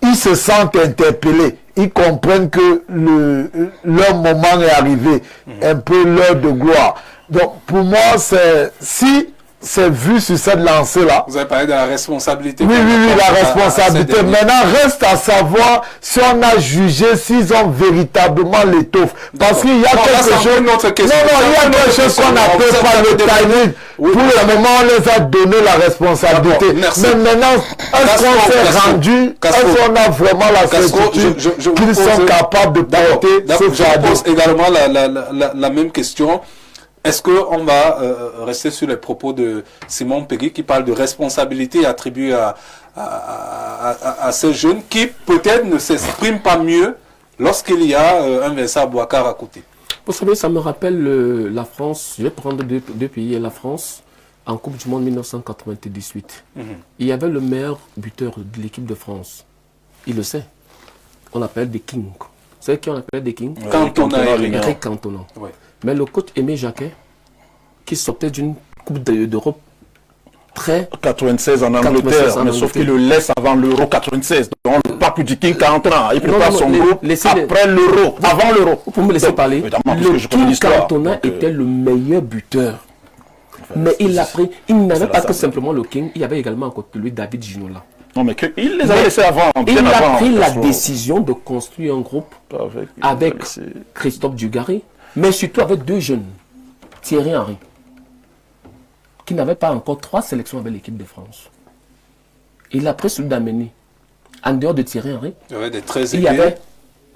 ils se sentent interpellés. Ils comprennent que leur moment est arrivé, un peu l'heure de gloire. Donc pour moi, si c'est vu sur cette lancée-là. Vous avez parlé de la responsabilité. Oui, la responsabilité. Maintenant, reste à savoir si on a jugé s'ils ont véritablement l'étoffe. Parce qu'il y a quelque chose... il y a quelque chose qu'on appelle pas le timing. Pour le moment, on les a donné la responsabilité. Mais maintenant, est-ce qu'on s'est rendu, est-ce qu'on a vraiment la certitude qu'ils sont capables de porter ce fardeau? Je pose également la même question. Est-ce qu'on va rester sur les propos de Simon Pegui qui parle de responsabilité attribuée à ces jeunes qui peut-être ne s'expriment pas mieux lorsqu'il y a un Vincent Bouakar à côté? Vous savez, ça me rappelle la France. Je vais prendre deux pays. La France, en Coupe du Monde 1998. Il y avait le meilleur buteur de l'équipe de France. Il le sait. On l'appelle des Kings. Vous savez qui on appelle des Kings? Eric Cantona. Oui. Mais le coach Aimé Jacquet, qui sortait d'une Coupe d'Europe très... 96 en Angleterre, mais sauf qu'il le laisse avant l'Euro 96. Donc on ne parle plus du King Cantona. Il prépare son groupe après l'Euro, avant l'Euro. Vous pouvez me laisser parler. Le King Cantona était le meilleur buteur. Mais il l'a pris. Il n'avait pas que simplement le King, il y avait également à côté de lui David Ginola. Non, mais il les avait laissés avant. Il a pris la décision de construire un groupe avec Christophe Dugarry, mais surtout avec deux jeunes, Thierry Henry, qui n'avait pas encore 3 sélections avec l'équipe de France. Il a pris celui d'Ameni. En dehors de Thierry Henry, il y avait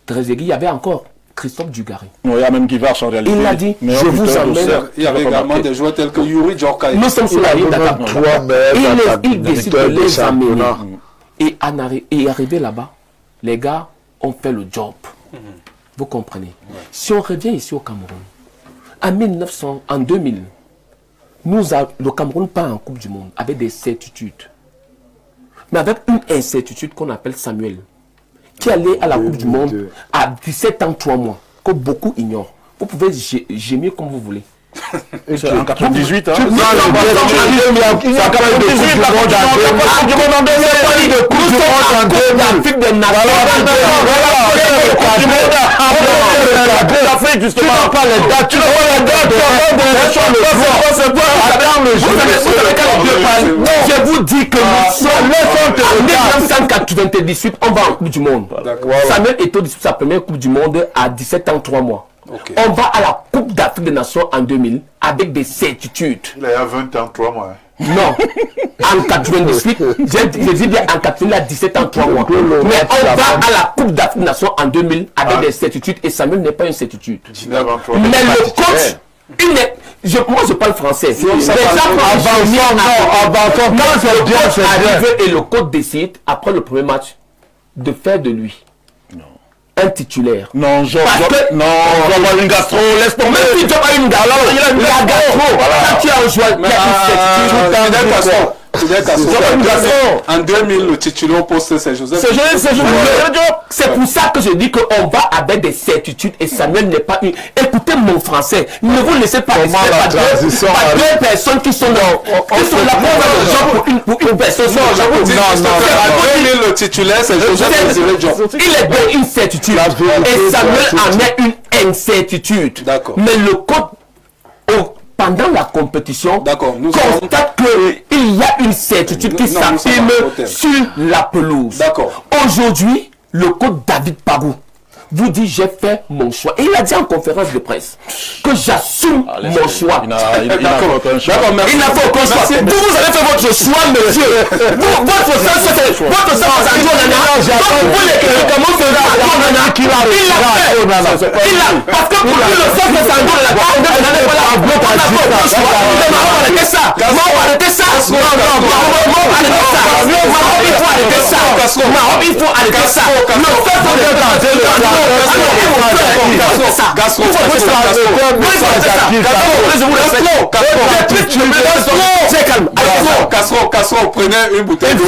Trezeguet, il y avait encore Christophe Dugarry. Non, il y a même Guivach en réalité. Il a dit, je vous emmène. Il y avait également des joueurs tels que Yuri Djorkaï. Nous sommes sur la ligne d'attaque. Il décide de les amener. Et arrivé là-bas, les gars ont fait le job. Vous comprenez? Si on revient ici au Cameroun, en 2000, le Cameroun part en Coupe du Monde avec des certitudes. Mais avec une incertitude qu'on appelle Samuel, qui allait à la Coupe du Monde à 17 ans, 3 mois, que beaucoup ignorent. Vous pouvez gémir comme vous voulez. C'est en 98, hein? Je vous dis que nous sommes en 1998, on va en Coupe du Monde. Samuel Eto'o dispute sa première Coupe du Monde à 17 ans, 3 mois. Okay. On va à la Coupe d'Afrique des Nations en 2000 avec des certitudes. Il a 20 ans, 3 mois. Non. En 98, j'ai dit bien en 98, à 17 ans, 3 mois. Mais on va à la Coupe d'Afrique des Nations en 2000 avec des certitudes et Samuel n'est pas une certitude. Mais le coach, moi je parle français. Les gens et le coach décide, après le premier match, de faire de lui un titulaire. Non, Jean une gastro, laisse tomber. Même si tu as une gastro, la gastro, quand tu as un joueur, il y a une certitude. En 2000, le titulaire au poste, c'est Joseph. C'est pour ça que je dis qu'on va avec des certitudes et Samuel n'est pas une. Écoutez mon français, ne vous laissez pas deux personnes qui sont là pour une personne. Le titulaire, c'est Joseph. Il est bien une certitude et Samuel en est une incertitude. Mais le code pendant la compétition, constate qu'il y a une certitude qui s'affirme sur la pelouse. Aujourd'hui, le coach David Pagou vous dit j'ai fait mon choix. Et il a dit en conférence de presse que j'assume mon choix. Il n'a pas aucun choix. Vous avez fait votre choix, monsieur. Votre sens, c'est vous voulez que comment se il a parce que pour lui le sens de Sango de la on va arrêter ça. Il faut arrêter ça. Castro, prenez une bouteille d'eau.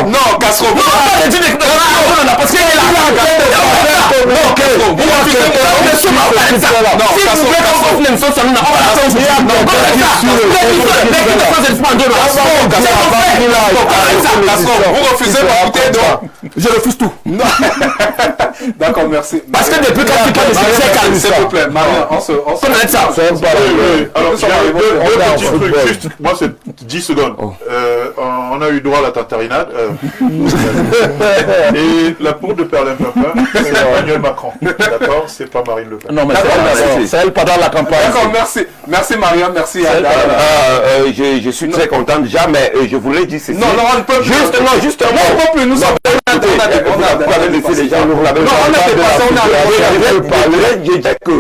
Non, Castro. Vous refusez m'écouter, donc Je refuse tout. d'accord, merci. Parce que depuis quand tu parles de c'est calme. S'il vous plaît, Maria, on se arrête ça. Alors, Nous sommes j'ai arrivés deux au petits trucs, juste, moi c'est 10 secondes. On a eu droit à la tantarinade. Et la peau de Perlimpinpin, c'est Emmanuel Macron. D'accord? C'est pas Marine Le Pen. Non, mais c'est elle pendant la campagne. D'accord, merci. Merci Maria, merci Ada. Je suis très content déjà, mais je voulais dire ceci. Non, on ne peut plus. Juste un mot. Non, on ne peut plus, nous sommes... Vous avez laissé les gens. Non, on a dépassé, Je dis que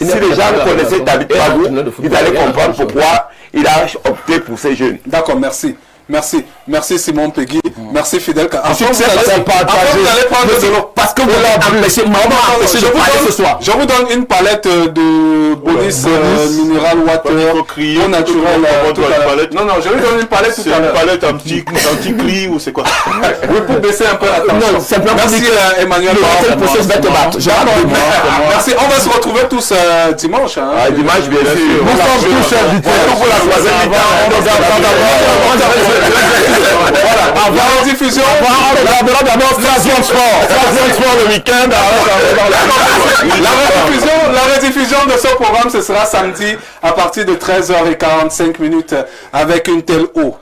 si les gens connaissaient David Pabou, ils allaient comprendre pourquoi il a opté pour ces jeunes. D'accord, merci. Merci Simon Peggy. Merci Fidel. Ensuite, vous allez prendre de l'eau. Parce que vous l'avez empêché, maman a empêché de parler ce soir. Je vous donne une palette de bonus mineral water au naturel. Non, je lui donne une palette tout à l'heure. C'est une palette anti-cri ou c'est quoi? Oui, pour baisser un peu la tension. Non, simplement merci Emmanuel. Merci. On va se retrouver tous dimanche. Dimanche, bien sûr. Nous sommes tous invités. Pour la troisième Voilà, la rediffusion. On regardera d'abord Stration Sport le week-end. La rediffusion de ce programme, ce sera samedi à partir de 13h45 avec une telle eau.